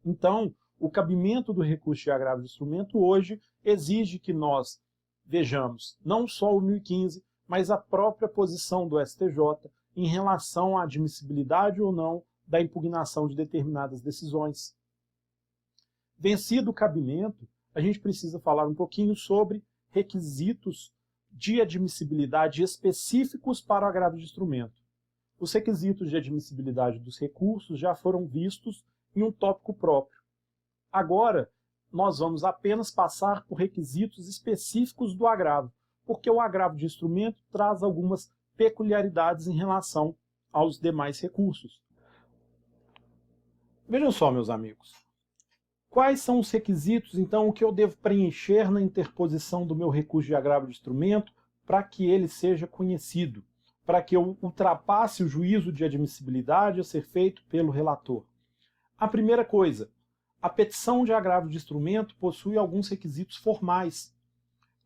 Então, o cabimento do recurso de agravo de instrumento hoje exige que nós vejamos não só o 1015, mas a própria posição do STJ em relação à admissibilidade ou não da impugnação de determinadas decisões. Vencido o cabimento, a gente precisa falar um pouquinho sobre requisitos de admissibilidade específicos para o agravo de instrumento. Os requisitos de admissibilidade dos recursos já foram vistos em um tópico próprio. Agora, nós vamos apenas passar por requisitos específicos do agravo, porque o agravo de instrumento traz algumas peculiaridades em relação aos demais recursos. Vejam só, meus amigos. Quais são os requisitos, então, o que eu devo preencher na interposição do meu recurso de agravo de instrumento para que ele seja conhecido, para que eu ultrapasse o juízo de admissibilidade a ser feito pelo relator? A primeira coisa, a petição de agravo de instrumento possui alguns requisitos formais.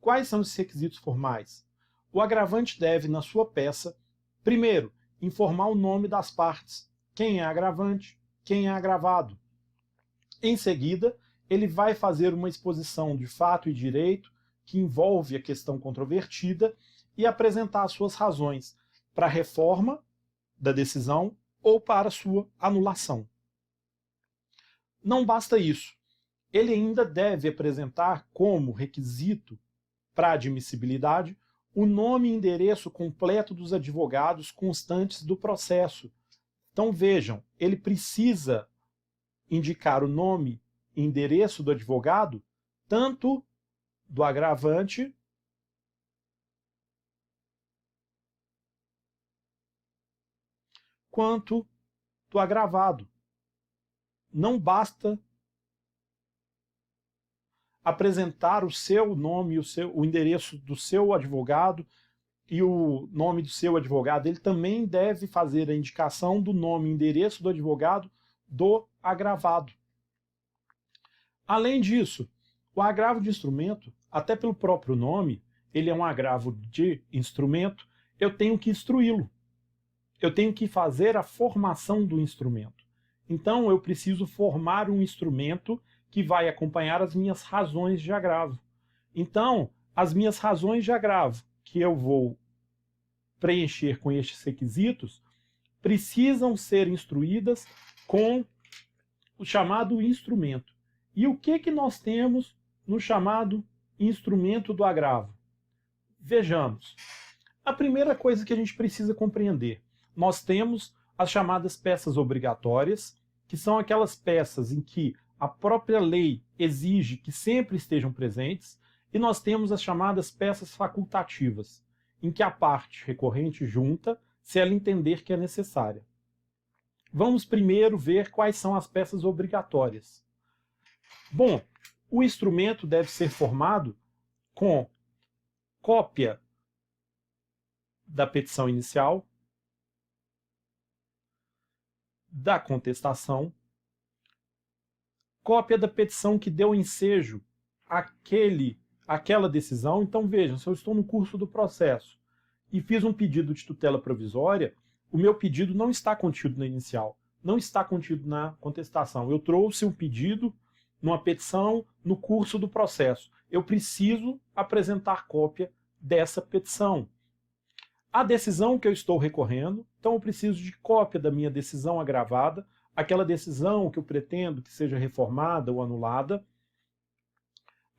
Quais são esses requisitos formais? O agravante deve, na sua peça, primeiro, informar o nome das partes, quem é agravante, quem é agravado. Em seguida, ele vai fazer uma exposição de fato e direito que envolve a questão controvertida e apresentar as suas razões para a reforma da decisão ou para a sua anulação. Não basta isso. Ele ainda deve apresentar como requisito para admissibilidade o nome e endereço completo dos advogados constantes do processo. Então vejam, ele precisa indicar o nome e endereço do advogado, tanto do agravante quanto do agravado. Não basta apresentar o seu nome, o endereço do seu advogado e o nome do seu advogado. Ele também deve fazer a indicação do nome e endereço do advogado do agravado. Além disso, o agravo de instrumento, até pelo próprio nome, ele é um agravo de instrumento, eu tenho que instruí-lo. Eu tenho que fazer a formação do instrumento. Então, eu preciso formar um instrumento que vai acompanhar as minhas razões de agravo. Então, as minhas razões de agravo, que eu vou preencher com estes requisitos, precisam ser instruídas com o chamado instrumento. E o que nós temos no chamado instrumento do agravo? Vejamos. A primeira coisa que a gente precisa compreender, nós temos as chamadas peças obrigatórias, que são aquelas peças em que a própria lei exige que sempre estejam presentes, e nós temos as chamadas peças facultativas, em que a parte recorrente junta se ela entender que é necessária. Vamos primeiro ver quais são as peças obrigatórias. Bom, o instrumento deve ser formado com cópia da petição inicial, da contestação, cópia da petição que deu ensejo àquela decisão. Então vejam, se eu estou no curso do processo e fiz um pedido de tutela provisória, o meu pedido não está contido na inicial, não está contido na contestação. Eu trouxe um pedido numa petição no curso do processo. Eu preciso apresentar cópia dessa petição. A decisão que eu estou recorrendo, então eu preciso de cópia da minha decisão agravada, aquela decisão que eu pretendo que seja reformada ou anulada.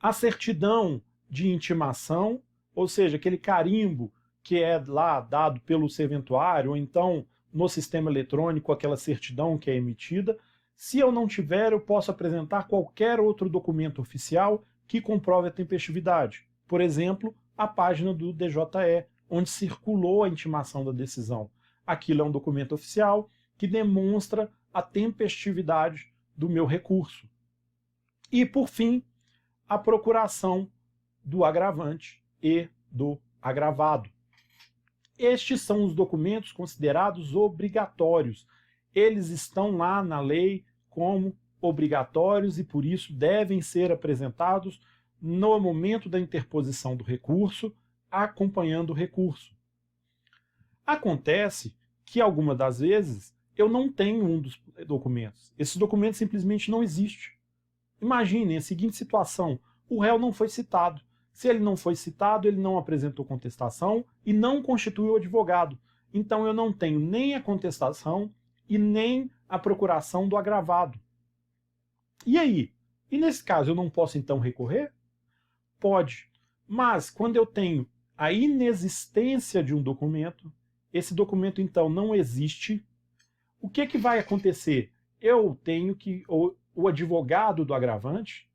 A certidão de intimação, ou seja, aquele carimbo que é lá dado pelo serventuário, ou então no sistema eletrônico aquela certidão que é emitida. Se eu não tiver, eu posso apresentar qualquer outro documento oficial que comprove a tempestividade. Por exemplo, a página do DJE, onde circulou a intimação da decisão. Aquilo é um documento oficial que demonstra a tempestividade do meu recurso. E, por fim, a procuração do agravante e do agravado. Estes são os documentos considerados obrigatórios. Eles estão lá na lei como obrigatórios e, por isso, devem ser apresentados no momento da interposição do recurso, acompanhando o recurso. Acontece que, algumas das vezes, eu não tenho um dos documentos. Esses documentos simplesmente não existem. Imaginem a seguinte situação: o réu não foi citado. Se ele não foi citado, ele não apresentou contestação e não constituiu advogado. Então eu não tenho nem a contestação e nem a procuração do agravado. E aí? E nesse caso eu não posso então recorrer? Pode. Mas quando eu tenho a inexistência de um documento, esse documento então não existe, o que vai acontecer? Eu tenho que, o advogado do agravante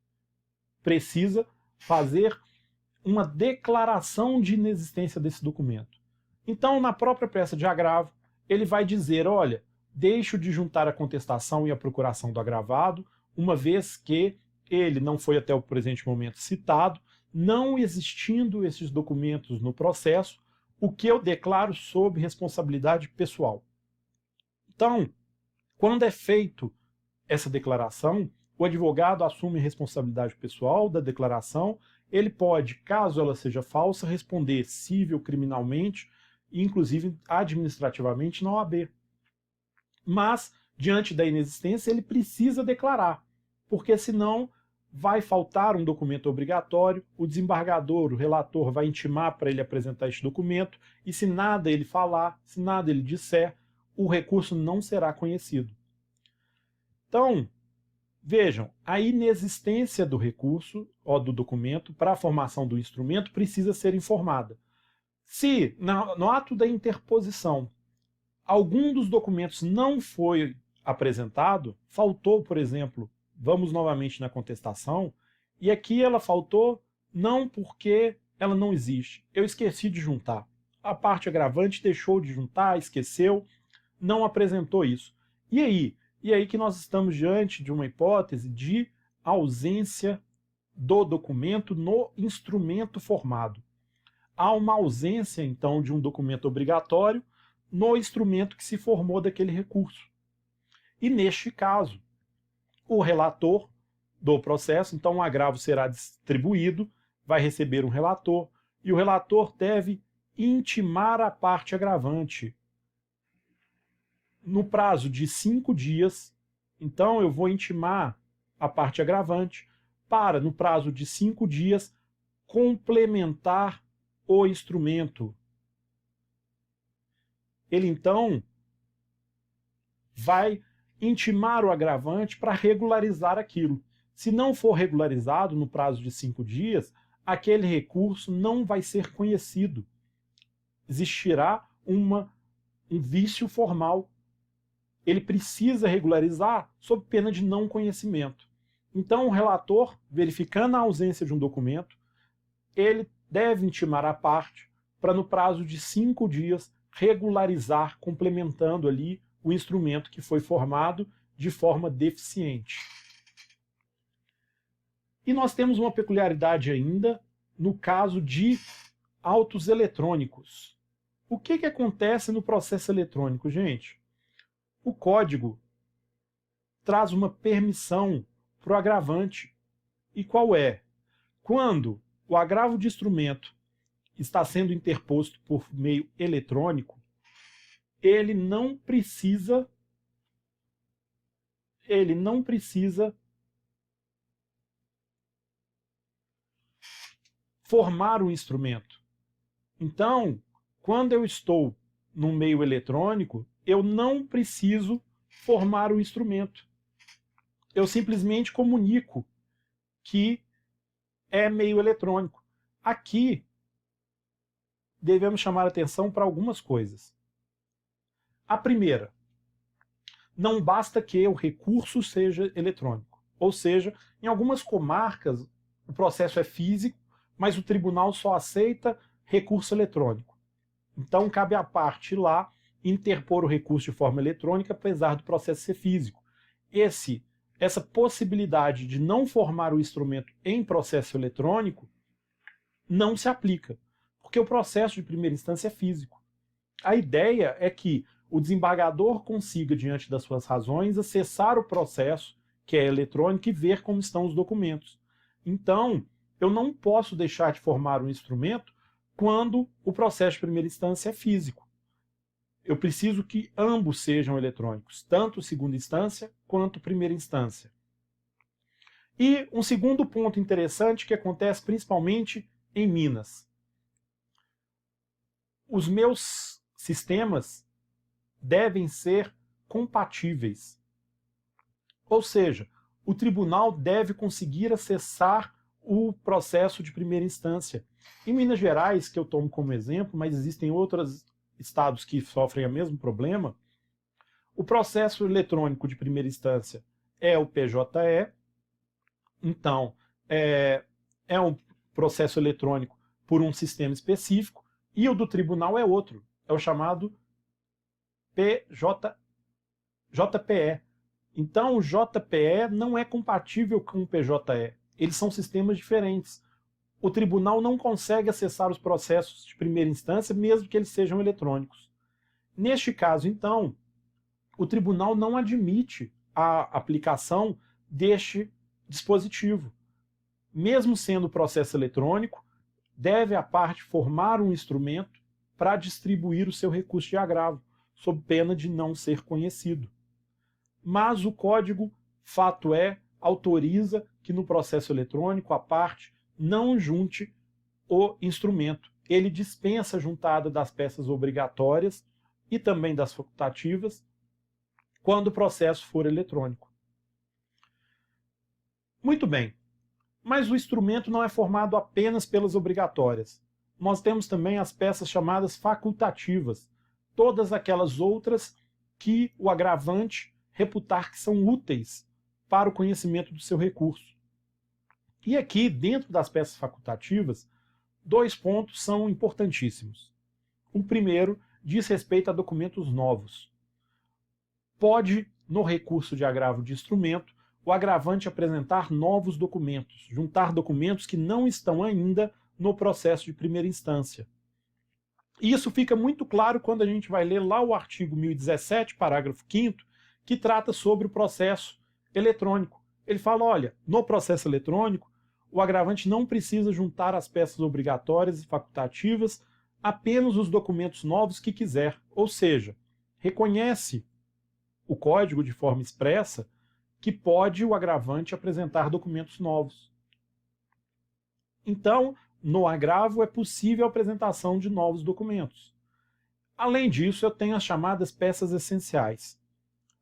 precisa fazer uma declaração de inexistência desse documento. Então, na própria peça de agravo, ele vai dizer, olha, deixo de juntar a contestação e a procuração do agravado, uma vez que ele não foi até o presente momento citado, não existindo esses documentos no processo, o que eu declaro sob responsabilidade pessoal. Então, quando é feito essa declaração, o advogado assume a responsabilidade pessoal da declaração. Ele pode, caso ela seja falsa, responder civil, criminalmente e inclusive administrativamente na OAB. Mas, diante da inexistência, ele precisa declarar, porque senão vai faltar um documento obrigatório, o desembargador, o relator, vai intimar para ele apresentar este documento, e se nada ele falar, se nada ele disser, o recurso não será conhecido. Então, vejam, a inexistência do recurso, ou do documento, para a formação do instrumento precisa ser informada. Se, no ato da interposição, algum dos documentos não foi apresentado, faltou, por exemplo, vamos novamente na contestação, e aqui ela faltou não porque ela não existe. Eu esqueci de juntar. A parte agravante deixou de juntar, esqueceu, não apresentou isso. E aí? E aí que nós estamos diante de uma hipótese de ausência do documento no instrumento formado. Há uma ausência, então, de um documento obrigatório no instrumento que se formou daquele recurso. E neste caso, o relator do processo, então o agravo será distribuído, vai receber um relator, e o relator deve intimar a parte agravante no prazo de 5 dias. Então eu vou intimar a parte agravante para, no prazo de 5 dias, complementar o instrumento. Ele então vai intimar o agravante para regularizar aquilo. Se não for regularizado no prazo de 5 dias, aquele recurso não vai ser conhecido. Existirá um vício formal. Ele precisa regularizar sob pena de não conhecimento. Então o relator, verificando a ausência de um documento, ele deve intimar a parte para, no prazo de 5 dias, regularizar, complementando ali o instrumento que foi formado de forma deficiente. E nós temos uma peculiaridade ainda no caso de autos eletrônicos. O que acontece no processo eletrônico, gente? O código traz uma permissão para o agravante. E qual é? Quando o agravo de instrumento está sendo interposto por meio eletrônico, ele não precisa formar o instrumento. Então, quando eu estou no meio eletrônico, eu não preciso formar o instrumento. Eu simplesmente comunico que é meio eletrônico. Aqui, devemos chamar atenção para algumas coisas. A primeira, não basta que o recurso seja eletrônico. Ou seja, em algumas comarcas, o processo é físico, mas o tribunal só aceita recurso eletrônico. Então, cabe à parte lá interpor o recurso de forma eletrônica, apesar do processo ser físico. Essa possibilidade de não formar o instrumento em processo eletrônico não se aplica, porque o processo de primeira instância é físico. A ideia é que o desembargador consiga, diante das suas razões, acessar o processo, que é eletrônico, e ver como estão os documentos. Então, eu não posso deixar de formar um instrumento quando o processo de primeira instância é físico. eu preciso que ambos sejam eletrônicos, tanto segunda instância quanto primeira instância. E um segundo ponto interessante que acontece principalmente em Minas. Os meus sistemas devem ser compatíveis. Ou seja, o tribunal deve conseguir acessar o processo de primeira instância. Em Minas Gerais, que eu tomo como exemplo, mas existem outros estados que sofrem o mesmo problema, o processo eletrônico de primeira instância é o PJE, então é um processo eletrônico por um sistema específico, e o do tribunal é outro, é o chamado JPE. Então o JPE não é compatível com o PJE, eles são sistemas diferentes. O tribunal não consegue acessar os processos de primeira instância, mesmo que eles sejam eletrônicos. Neste caso, então, o tribunal não admite a aplicação deste dispositivo. Mesmo sendo processo eletrônico, deve a parte formar um instrumento para distribuir o seu recurso de agravo, sob pena de não ser conhecido. Mas o código, fato é, autoriza que no processo eletrônico a parte não junte o instrumento. Ele dispensa a juntada das peças obrigatórias e também das facultativas quando o processo for eletrônico. Muito bem, mas o instrumento não é formado apenas pelas obrigatórias. Nós temos também as peças chamadas facultativas, todas aquelas outras que o agravante reputar que são úteis para o conhecimento do seu recurso. E aqui, dentro das peças facultativas, dois pontos são importantíssimos. O primeiro diz respeito a documentos novos. Pode, no recurso de agravo de instrumento, o agravante apresentar novos documentos, juntar documentos que não estão ainda no processo de primeira instância. E isso fica muito claro quando a gente vai ler lá o artigo 1017, parágrafo 5º, que trata sobre o processo eletrônico. Ele fala, olha, no processo eletrônico, o agravante não precisa juntar as peças obrigatórias e facultativas, apenas os documentos novos que quiser. Ou seja, reconhece o código de forma expressa que pode o agravante apresentar documentos novos. Então, no agravo é possível a apresentação de novos documentos. Além disso, eu tenho as chamadas peças essenciais.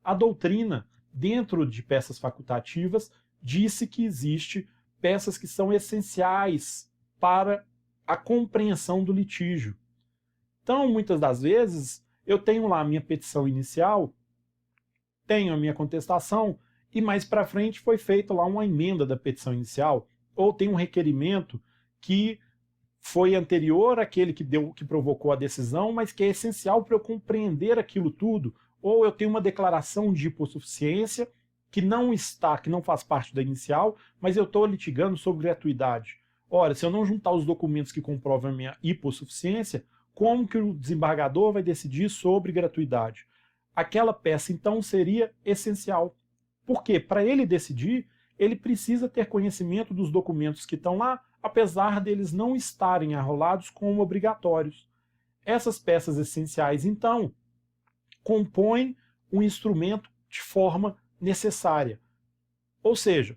A doutrina, dentro de peças facultativas, disse que existe peças que são essenciais para a compreensão do litígio. Então, muitas das vezes, eu tenho lá a minha petição inicial, tenho a minha contestação, e mais para frente foi feita lá uma emenda da petição inicial, ou tem um requerimento que foi anterior àquele que provocou a decisão, mas que é essencial para eu compreender aquilo tudo, ou eu tenho uma declaração de hipossuficiência que não faz parte da inicial, mas eu estou litigando sobre gratuidade. Ora, se eu não juntar os documentos que comprovam a minha hipossuficiência, como que o desembargador vai decidir sobre gratuidade? Aquela peça, então, seria essencial. Por quê? Para ele decidir, ele precisa ter conhecimento dos documentos que estão lá, apesar deles não estarem arrolados como obrigatórios. Essas peças essenciais, então, compõem um instrumento de forma necessária. Ou seja,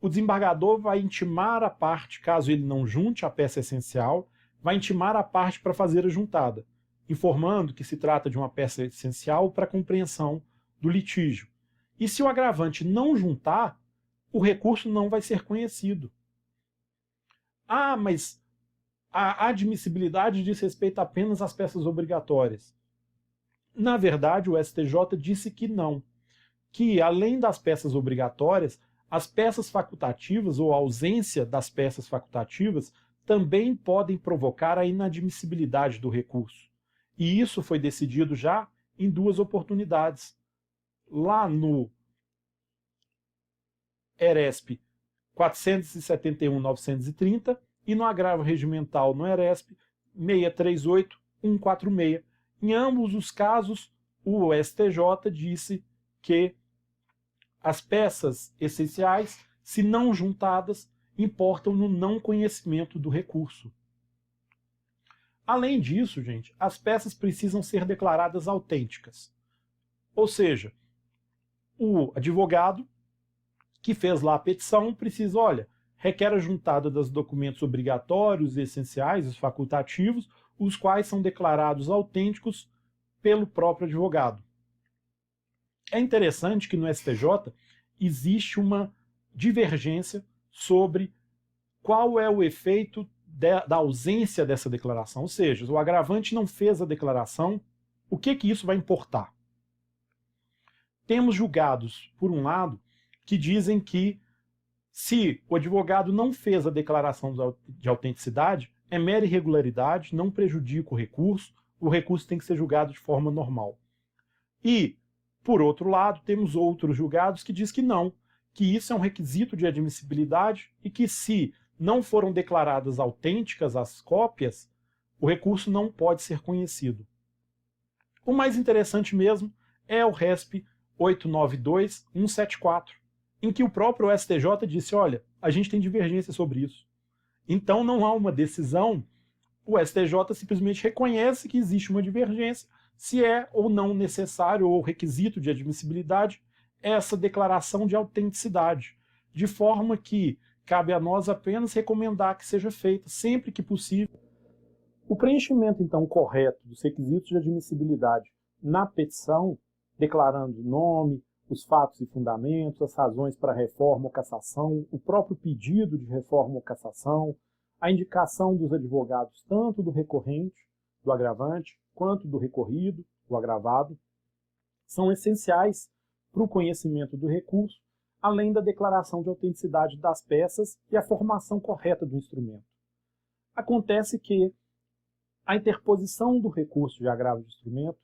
o desembargador vai intimar a parte, caso ele não junte a peça essencial, vai intimar a parte para fazer a juntada, informando que se trata de uma peça essencial para a compreensão do litígio. E se o agravante não juntar, o recurso não vai ser conhecido. Ah, mas a admissibilidade diz respeito apenas às peças obrigatórias. Na verdade, o STJ disse que não, que além das peças obrigatórias, as peças facultativas ou a ausência das peças facultativas também podem provocar a inadmissibilidade do recurso. E isso foi decidido já em duas oportunidades. Lá no ERESP 471.930 e no agravo regimental no ERESP 638.146. Em ambos os casos, o STJ disse que as peças essenciais, se não juntadas, importam no não conhecimento do recurso. Além disso, gente, as peças precisam ser declaradas autênticas. Ou seja, o advogado que fez lá a petição precisa, olha, requer a juntada dos documentos obrigatórios e essenciais, os facultativos, os quais são declarados autênticos pelo próprio advogado. É interessante que no STJ existe uma divergência sobre qual é o efeito da ausência dessa declaração. Ou seja, o agravante não fez a declaração, o que isso vai importar? Temos julgados, por um lado, que dizem que se o advogado não fez a declaração de autenticidade, é mera irregularidade, não prejudica o recurso tem que ser julgado de forma normal. E, por outro lado, temos outros julgados que dizem que não, que isso é um requisito de admissibilidade e que se não foram declaradas autênticas as cópias, o recurso não pode ser conhecido. O mais interessante mesmo é o RESP 892.174, em que o próprio STJ disse, olha, a gente tem divergência sobre isso. Então não há uma decisão, o STJ simplesmente reconhece que existe uma divergência, se é ou não necessário ou requisito de admissibilidade essa declaração de autenticidade, de forma que cabe a nós apenas recomendar que seja feita sempre que possível. O preenchimento, então, correto dos requisitos de admissibilidade na petição, declarando o nome, os fatos e fundamentos, as razões para reforma ou cassação, o próprio pedido de reforma ou cassação, a indicação dos advogados tanto do recorrente, do agravante, quanto do recorrido, do agravado, são essenciais para o conhecimento do recurso, além da declaração de autenticidade das peças e a formação correta do instrumento. Acontece que a interposição do recurso de agravo de instrumento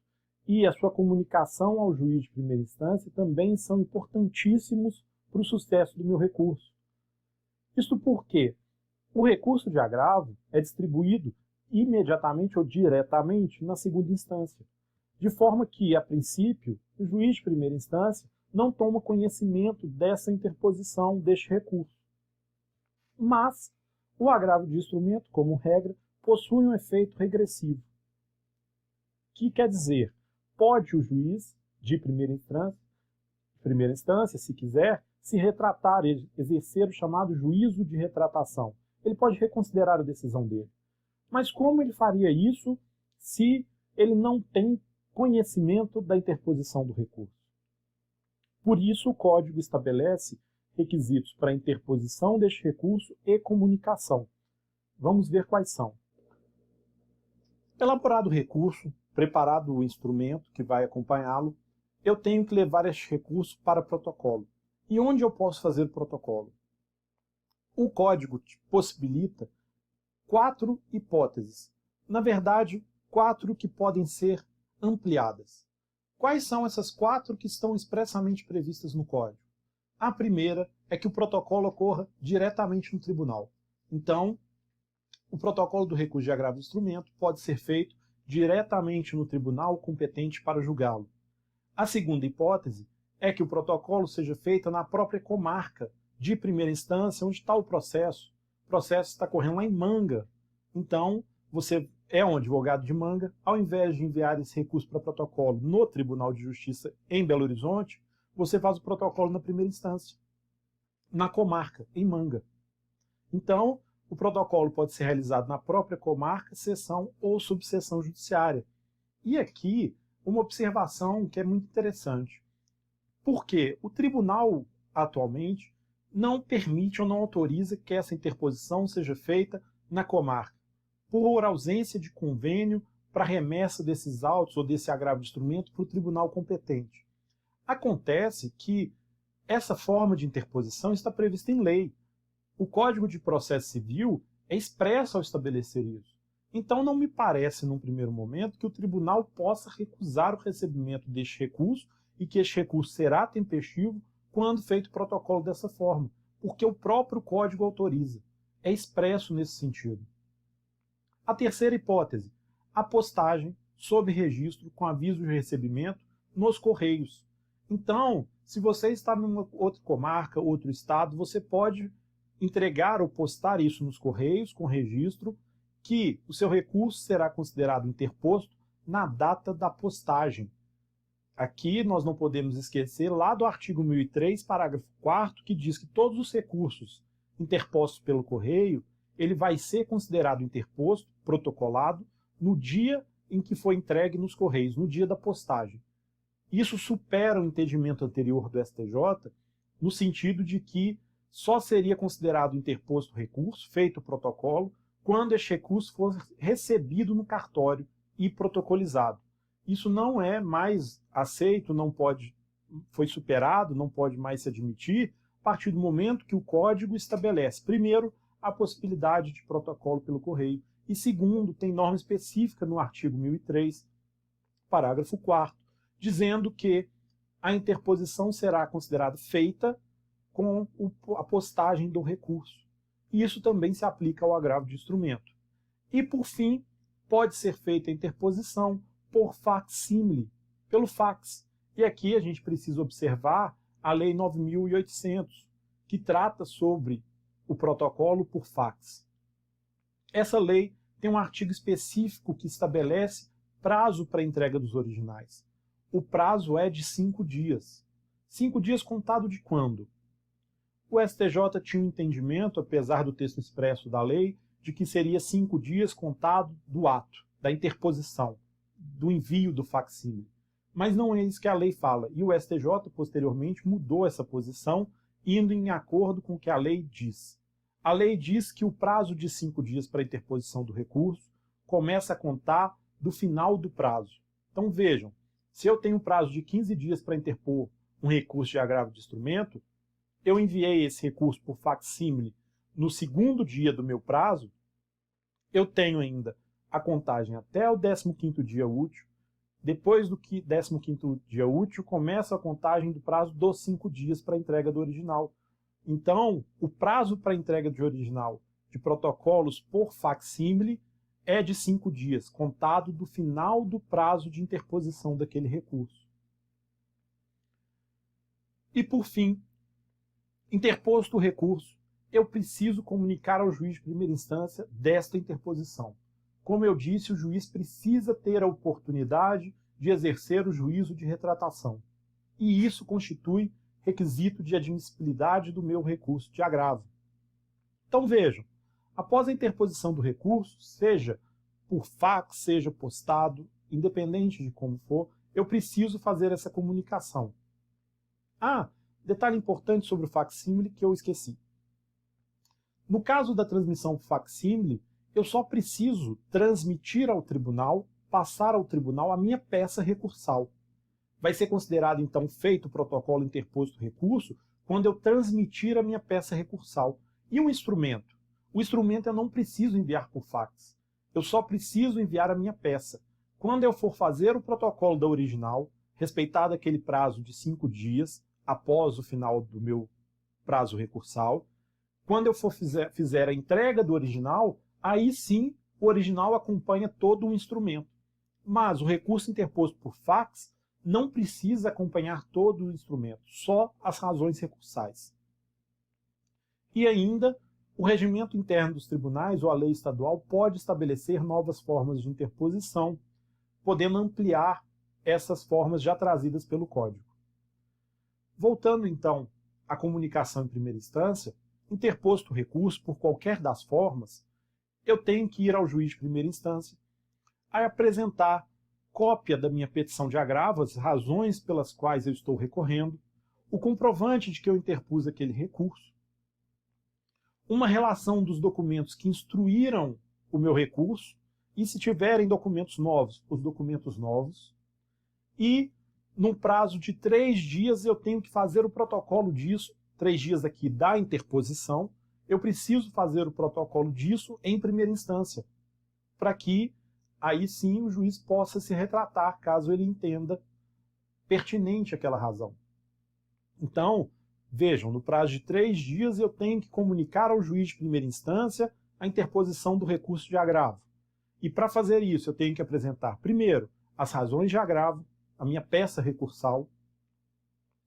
e a sua comunicação ao juiz de primeira instância também são importantíssimos para o sucesso do meu recurso. Isto porque o recurso de agravo é distribuído imediatamente ou diretamente na segunda instância, de forma que, a princípio, o juiz de primeira instância não toma conhecimento dessa interposição deste recurso. Mas o agravo de instrumento, como regra, possui um efeito regressivo, que quer dizer, pode o juiz de primeira instância, se quiser, se retratar, exercer o chamado juízo de retratação. Ele pode reconsiderar a decisão dele. Mas como ele faria isso se ele não tem conhecimento da interposição do recurso? Por isso, o Código estabelece requisitos para a interposição deste recurso e comunicação. Vamos ver quais são. Elaborado o recurso, preparado o instrumento que vai acompanhá-lo, eu tenho que levar este recurso para protocolo. E onde eu posso fazer o protocolo? O Código possibilita 4 hipóteses. Na verdade, 4 que podem ser ampliadas. Quais são essas 4 que estão expressamente previstas no Código? A primeira é que o protocolo ocorra diretamente no tribunal. Então, o protocolo do recurso de agravo de instrumento pode ser feito diretamente no tribunal competente para julgá-lo. A segunda hipótese é que o protocolo seja feito na própria comarca de primeira instância, onde está o processo. O processo está correndo lá em Manga. Então, você é um advogado de Manga, ao invés de enviar esse recurso para protocolo no Tribunal de Justiça em Belo Horizonte, você faz o protocolo na primeira instância, na comarca, em Manga. Então, o protocolo pode ser realizado na própria comarca, seção ou subseção judiciária. E aqui, uma observação que é muito interessante. Porque o tribunal, atualmente, não permite ou não autoriza que essa interposição seja feita na comarca, por ausência de convênio para remessa desses autos ou desse agravo de instrumento para o tribunal competente. Acontece que essa forma de interposição está prevista em lei. O Código de Processo Civil é expresso ao estabelecer isso. Então não me parece, num primeiro momento, que o tribunal possa recusar o recebimento deste recurso e que este recurso será tempestivo quando feito o protocolo dessa forma, porque o próprio Código autoriza. É expresso nesse sentido. A terceira hipótese, a postagem sob registro com aviso de recebimento nos Correios. Então, se você está numa outra comarca, outro estado, você pode entregar ou postar isso nos Correios com registro, que o seu recurso será considerado interposto na data da postagem. Aqui nós não podemos esquecer lá do artigo 1003, parágrafo 4º, que diz que todos os recursos interpostos pelo correio, ele vai ser considerado interposto, protocolado, no dia em que foi entregue nos correios, no dia da postagem. Isso supera o entendimento anterior do STJ, no sentido de que só seria considerado interposto o recurso, feito o protocolo, quando este recurso for recebido no cartório e protocolizado. Isso não é mais aceito, foi superado, não pode mais se admitir, a partir do momento que o Código estabelece, primeiro, a possibilidade de protocolo pelo correio, e segundo, tem norma específica no artigo 1003, parágrafo 4º, dizendo que a interposição será considerada feita com a postagem do recurso. E isso também se aplica ao agravo de instrumento. E, por fim, pode ser feita a interposição por facsímile, pelo fax. E aqui a gente precisa observar a Lei 9.800, que trata sobre o protocolo por fax. Essa lei tem um artigo específico que estabelece prazo para a entrega dos originais. O prazo é de 5 dias. 5 dias contado de quando? O STJ tinha um entendimento, apesar do texto expresso da lei, de que seria 5 dias contado do ato, da interposição, do envio do facsímile. Mas não é isso que a lei fala. E o STJ, posteriormente, mudou essa posição, indo em acordo com o que a lei diz. A lei diz que o prazo de 5 dias para a interposição do recurso começa a contar do final do prazo. Então vejam, se eu tenho um prazo de 15 dias para interpor um recurso de agravo de instrumento, eu enviei esse recurso por facsímile no segundo dia do meu prazo, eu tenho ainda a contagem até o 15º dia útil. Depois do 15º dia útil, começa a contagem do prazo dos 5 dias para a entrega do original. Então, o prazo para a entrega de original de protocolos por facsímile é de 5 dias, contado do final do prazo de interposição daquele recurso. E, por fim, interposto o recurso, eu preciso comunicar ao juiz de primeira instância desta interposição. Como eu disse, o juiz precisa ter a oportunidade de exercer o juízo de retratação. E isso constitui requisito de admissibilidade do meu recurso de agravo. Então vejam, após a interposição do recurso, seja por fax, seja postado, independente de como for, eu preciso fazer essa comunicação. Ah, detalhe importante sobre o facsímile que eu esqueci. No caso da transmissão por facsímile, eu só preciso transmitir ao tribunal, passar ao tribunal a minha peça recursal. Vai ser considerado, então, feito o protocolo interposto recurso quando eu transmitir a minha peça recursal. E um instrumento? O instrumento eu não preciso enviar por fax. Eu só preciso enviar a minha peça. Quando eu for fazer o protocolo da original, respeitado aquele prazo de 5 dias, após o final do meu prazo recursal, quando eu fizer a entrega do original, aí sim o original acompanha todo o instrumento. Mas o recurso interposto por fax não precisa acompanhar todo o instrumento, só as razões recursais. E ainda, o regimento interno dos tribunais ou a lei estadual pode estabelecer novas formas de interposição, podendo ampliar essas formas já trazidas pelo Código. Voltando então à comunicação em primeira instância, interposto o recurso por qualquer das formas, eu tenho que ir ao juiz de primeira instância a apresentar cópia da minha petição de agravo, as razões pelas quais eu estou recorrendo, o comprovante de que eu interpus aquele recurso, uma relação dos documentos que instruíram o meu recurso, e se tiverem documentos novos, os documentos novos, e num prazo de 3 dias eu tenho que fazer o protocolo disso, 3 dias aqui da interposição, eu preciso fazer o protocolo disso em primeira instância, para que aí sim o juiz possa se retratar, caso ele entenda pertinente aquela razão. Então, vejam, no prazo de 3 dias eu tenho que comunicar ao juiz de primeira instância a interposição do recurso de agravo. E para fazer isso eu tenho que apresentar, primeiro, as razões de agravo, a minha peça recursal.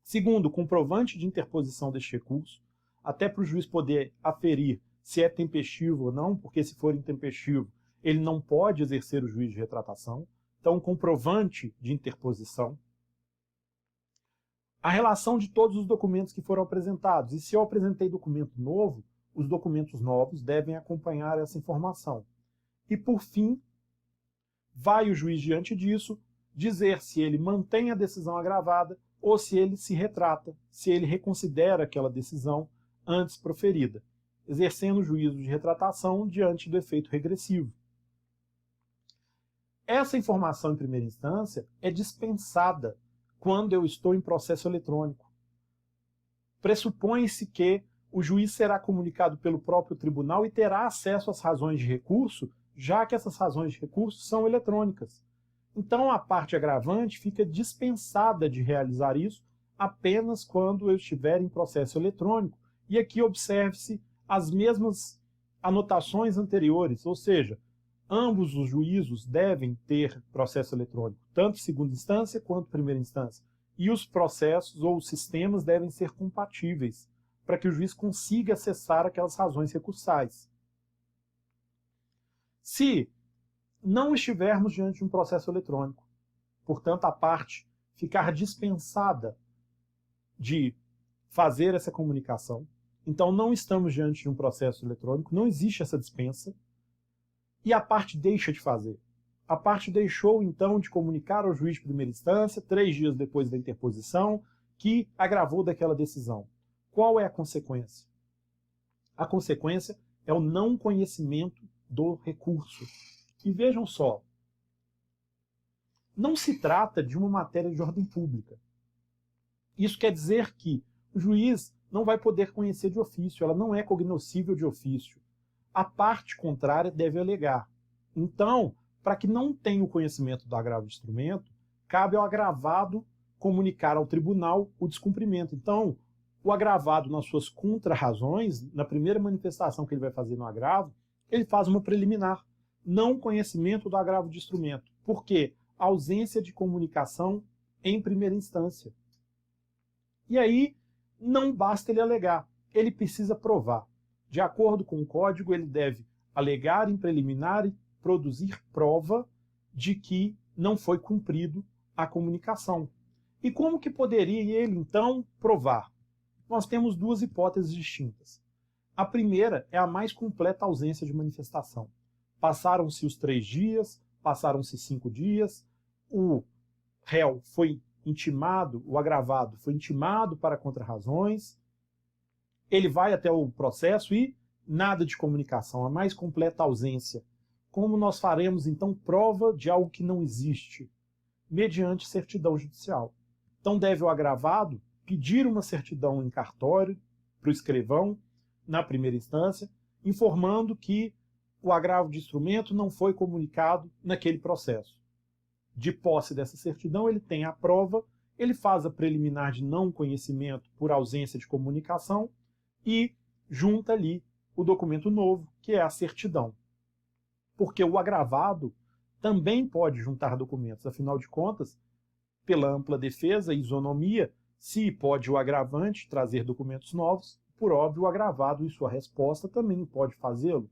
Segundo, o comprovante de interposição deste recurso, até para o juiz poder aferir se é tempestivo ou não, porque se for intempestivo, ele não pode exercer o juízo de retratação. Então, comprovante de interposição. A relação de todos os documentos que foram apresentados. E se eu apresentei documento novo, os documentos novos devem acompanhar essa informação. E, por fim, vai o juiz, diante disso, dizer se ele mantém a decisão agravada ou se ele se retrata, se ele reconsidera aquela decisão antes proferida, exercendo o juízo de retratação diante do efeito regressivo. Essa informação em primeira instância é dispensada quando eu estou em processo eletrônico. Pressupõe-se que o juiz será comunicado pelo próprio tribunal e terá acesso às razões de recurso, já que essas razões de recurso são eletrônicas. Então a parte agravante fica dispensada de realizar isso apenas quando eu estiver em processo eletrônico. E aqui observe-se as mesmas anotações anteriores, ou seja, ambos os juízos devem ter processo eletrônico, tanto segunda instância quanto primeira instância. E os processos ou os sistemas devem ser compatíveis, para que o juiz consiga acessar aquelas razões recursais. Se não estivermos diante de um processo eletrônico, portanto, a parte ficar dispensada de fazer essa comunicação, então não estamos diante de um processo eletrônico, não existe essa dispensa, e a parte deixa de fazer. A parte deixou, então, de comunicar ao juiz de primeira instância, 3 dias depois da interposição, que agravou daquela decisão. Qual é a consequência? A consequência é o não conhecimento do recurso. E vejam só, não se trata de uma matéria de ordem pública. Isso quer dizer que o juiz não vai poder conhecer de ofício, ela não é cognoscível de ofício. A parte contrária deve alegar. Então, para que não tenha o conhecimento do agravo de instrumento, cabe ao agravado comunicar ao tribunal o descumprimento. Então, o agravado, nas suas contrarrazões, na primeira manifestação que ele vai fazer no agravo, ele faz uma preliminar. Não conhecimento do agravo de instrumento. Por quê? Ausência de comunicação em primeira instância. E aí, não basta ele alegar, ele precisa provar. De acordo com o código, ele deve alegar em preliminar e produzir prova de que não foi cumprido a comunicação. E como que poderia ele, então, provar? Nós temos 2 hipóteses distintas. A primeira é a mais completa ausência de manifestação. Passaram-se os 3 dias, passaram-se 5 dias, o réu foi intimado, o agravado foi intimado para contrarrazões, ele vai até o processo e nada de comunicação, a mais completa ausência. Como nós faremos, então, prova de algo que não existe? Mediante certidão judicial. Então deve o agravado pedir uma certidão em cartório para o escrivão, na primeira instância, informando que o agravo de instrumento não foi comunicado naquele processo. De posse dessa certidão, ele tem a prova, ele faz a preliminar de não conhecimento por ausência de comunicação e junta ali o documento novo, que é a certidão. Porque o agravado também pode juntar documentos, afinal de contas, pela ampla defesa e isonomia, se pode o agravante trazer documentos novos, por óbvio, o agravado e sua resposta também pode fazê-lo.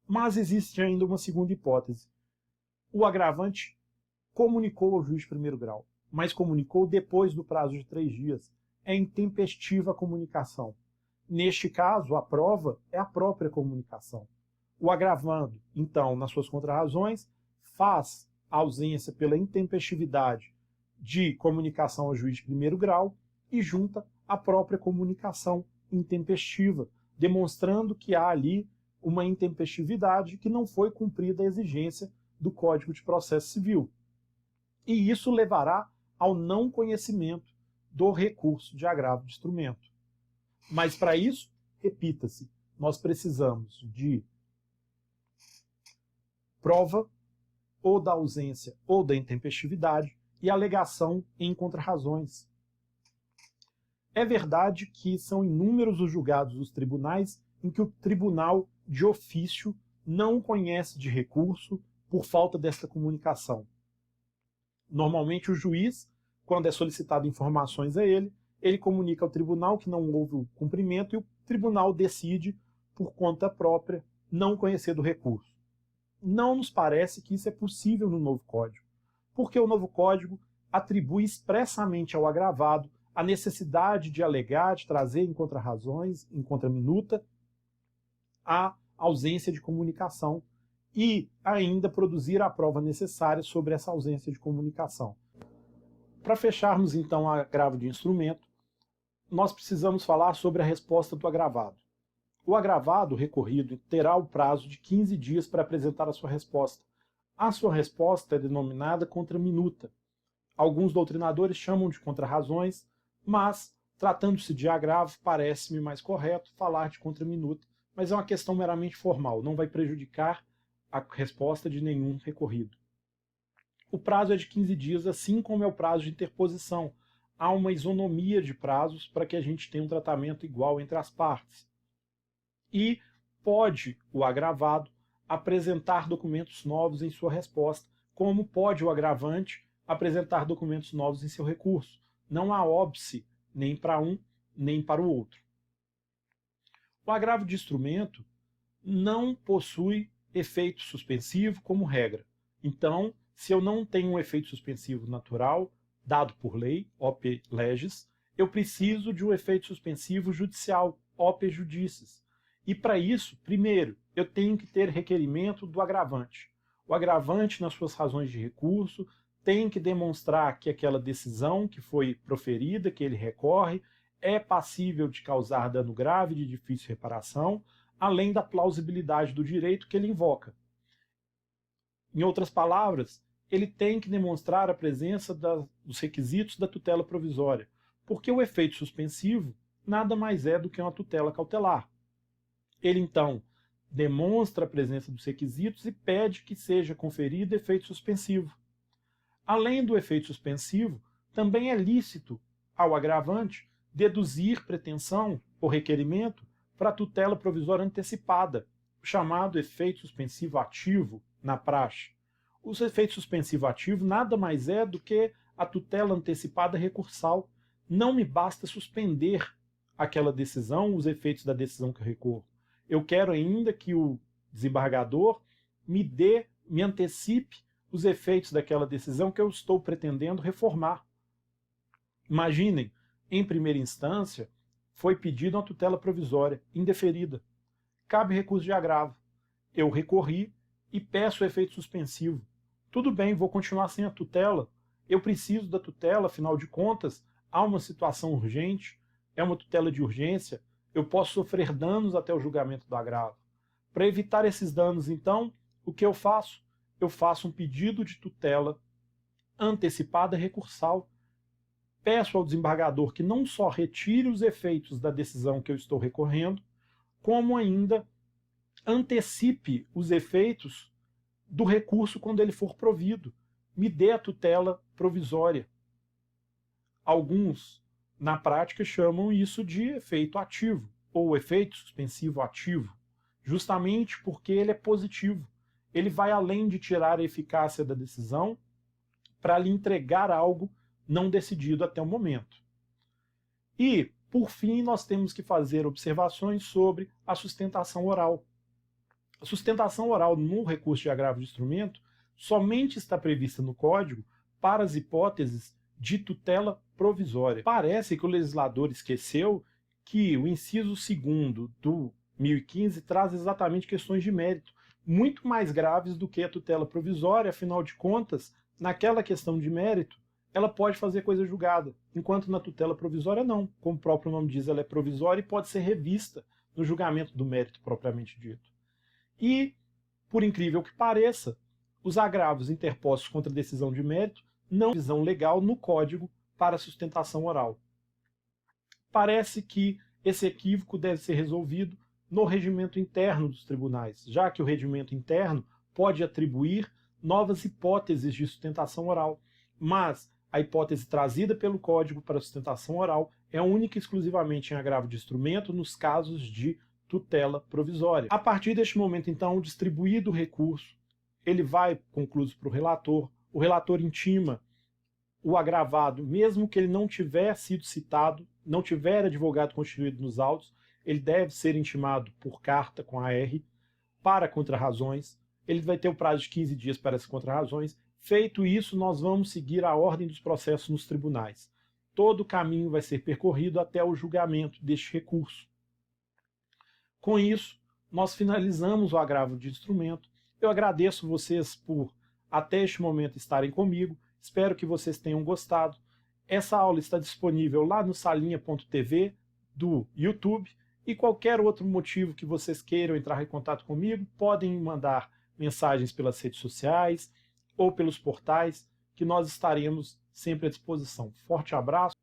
Mas existe ainda uma segunda hipótese. O agravante comunicou ao juiz de primeiro grau, mas comunicou depois do prazo de 3 dias. É intempestiva a comunicação. Neste caso, a prova é a própria comunicação. O agravando, então, nas suas contrarrazões, faz a ausência pela intempestividade de comunicação ao juiz de primeiro grau e junta a própria comunicação intempestiva, demonstrando que há ali uma intempestividade que não foi cumprida a exigência do Código de Processo Civil. E isso levará ao não conhecimento do recurso de agravo de instrumento. Mas para isso, repita-se, nós precisamos de prova ou da ausência ou da intempestividade e alegação em contrarrazões. É verdade que são inúmeros os julgados dos tribunais em que o tribunal de ofício não conhece de recurso por falta desta comunicação. Normalmente o juiz, quando é solicitado informações a ele, ele comunica ao tribunal que não houve o cumprimento e o tribunal decide por conta própria não conhecer do recurso. Não nos parece que isso é possível no novo código, porque o novo código atribui expressamente ao agravado a necessidade de alegar, de trazer em contrarrazões, em contraminuta, a ausência de comunicação e ainda produzir a prova necessária sobre essa ausência de comunicação. Para fecharmos então o agravo de instrumento, nós precisamos falar sobre a resposta do agravado. O agravado recorrido terá o prazo de 15 dias para apresentar a sua resposta. A sua resposta é denominada contraminuta. Alguns doutrinadores chamam de contrarrazões, mas, tratando-se de agravo, parece-me mais correto falar de contraminuta, mas é uma questão meramente formal, não vai prejudicar a resposta de nenhum recorrido. O prazo é de 15 dias, assim como é o prazo de interposição. Há uma isonomia de prazos para que a gente tenha um tratamento igual entre as partes. E pode o agravado apresentar documentos novos em sua resposta, como pode o agravante apresentar documentos novos em seu recurso. Não há óbice nem para um, nem para o outro. O agravo de instrumento não possui efeito suspensivo como regra. Então, se eu não tenho um efeito suspensivo natural, dado por lei, op legis, eu preciso de um efeito suspensivo judicial, op judicis. E para isso, primeiro, eu tenho que ter requerimento do agravante. O agravante, nas suas razões de recurso, tem que demonstrar que aquela decisão que foi proferida, que ele recorre, é passível de causar dano grave de difícil reparação, além da plausibilidade do direito que ele invoca. Em outras palavras, ele tem que demonstrar a presença dos requisitos da tutela provisória, porque o efeito suspensivo nada mais é do que uma tutela cautelar. Ele, então, demonstra a presença dos requisitos e pede que seja conferido efeito suspensivo. Além do efeito suspensivo, também é lícito ao agravante deduzir pretensão ou requerimento para a tutela provisória antecipada, o chamado efeito suspensivo ativo na praxe. O efeito suspensivo ativo nada mais é do que a tutela antecipada recursal. Não me basta suspender aquela decisão, os efeitos da decisão que eu recorro. Eu quero ainda que o desembargador me antecipe os efeitos daquela decisão que eu estou pretendendo reformar. Imaginem, em primeira instância, foi pedida uma tutela provisória, indeferida. Cabe recurso de agravo. Eu recorri e peço o efeito suspensivo. Tudo bem, vou continuar sem a tutela. Eu preciso da tutela, afinal de contas, há uma situação urgente, é uma tutela de urgência, eu posso sofrer danos até o julgamento do agravo. Para evitar esses danos, então, o que eu faço? Eu faço um pedido de tutela antecipada recursal. Peço ao desembargador que não só retire os efeitos da decisão que eu estou recorrendo, como ainda antecipe os efeitos do recurso quando ele for provido. Me dê a tutela provisória. Alguns, na prática, chamam isso de efeito ativo, ou efeito suspensivo ativo, justamente porque ele é positivo. Ele vai além de tirar a eficácia da decisão para lhe entregar algo não decidido até o momento. E, por fim, nós temos que fazer observações sobre a sustentação oral. A sustentação oral no recurso de agravo de instrumento somente está prevista no Código para as hipóteses de tutela provisória. Parece que o legislador esqueceu que o inciso 2º do 1015 traz exatamente questões de mérito, muito mais graves do que a tutela provisória, afinal de contas, naquela questão de mérito, ela pode fazer coisa julgada, enquanto na tutela provisória não. Como o próprio nome diz, ela é provisória e pode ser revista no julgamento do mérito propriamente dito. E, por incrível que pareça, os agravos interpostos contra a decisão de mérito não têm visão legal no Código para a sustentação oral. Parece que esse equívoco deve ser resolvido no regimento interno dos tribunais, já que o regimento interno pode atribuir novas hipóteses de sustentação oral, mas a hipótese trazida pelo Código para a sustentação oral é única e exclusivamente em agravo de instrumento nos casos de tutela provisória. A partir deste momento, então, distribuído o recurso, ele vai concluso para o relator intima o agravado, mesmo que ele não tiver sido citado, não tiver advogado constituído nos autos, ele deve ser intimado por carta com AR. para contrarrazões. Ele vai ter o prazo de 15 dias para essas contrarrazões. Feito isso, nós vamos seguir a ordem dos processos nos tribunais. Todo o caminho vai ser percorrido até o julgamento deste recurso. Com isso, nós finalizamos o agravo de instrumento. Eu agradeço vocês por, até este momento, estarem comigo. Espero que vocês tenham gostado. Essa aula está disponível lá no salinha.tv do YouTube, e qualquer outro motivo que vocês queiram entrar em contato comigo, podem mandar mensagens pelas redes sociais ou pelos portais, que nós estaremos sempre à disposição. Forte abraço.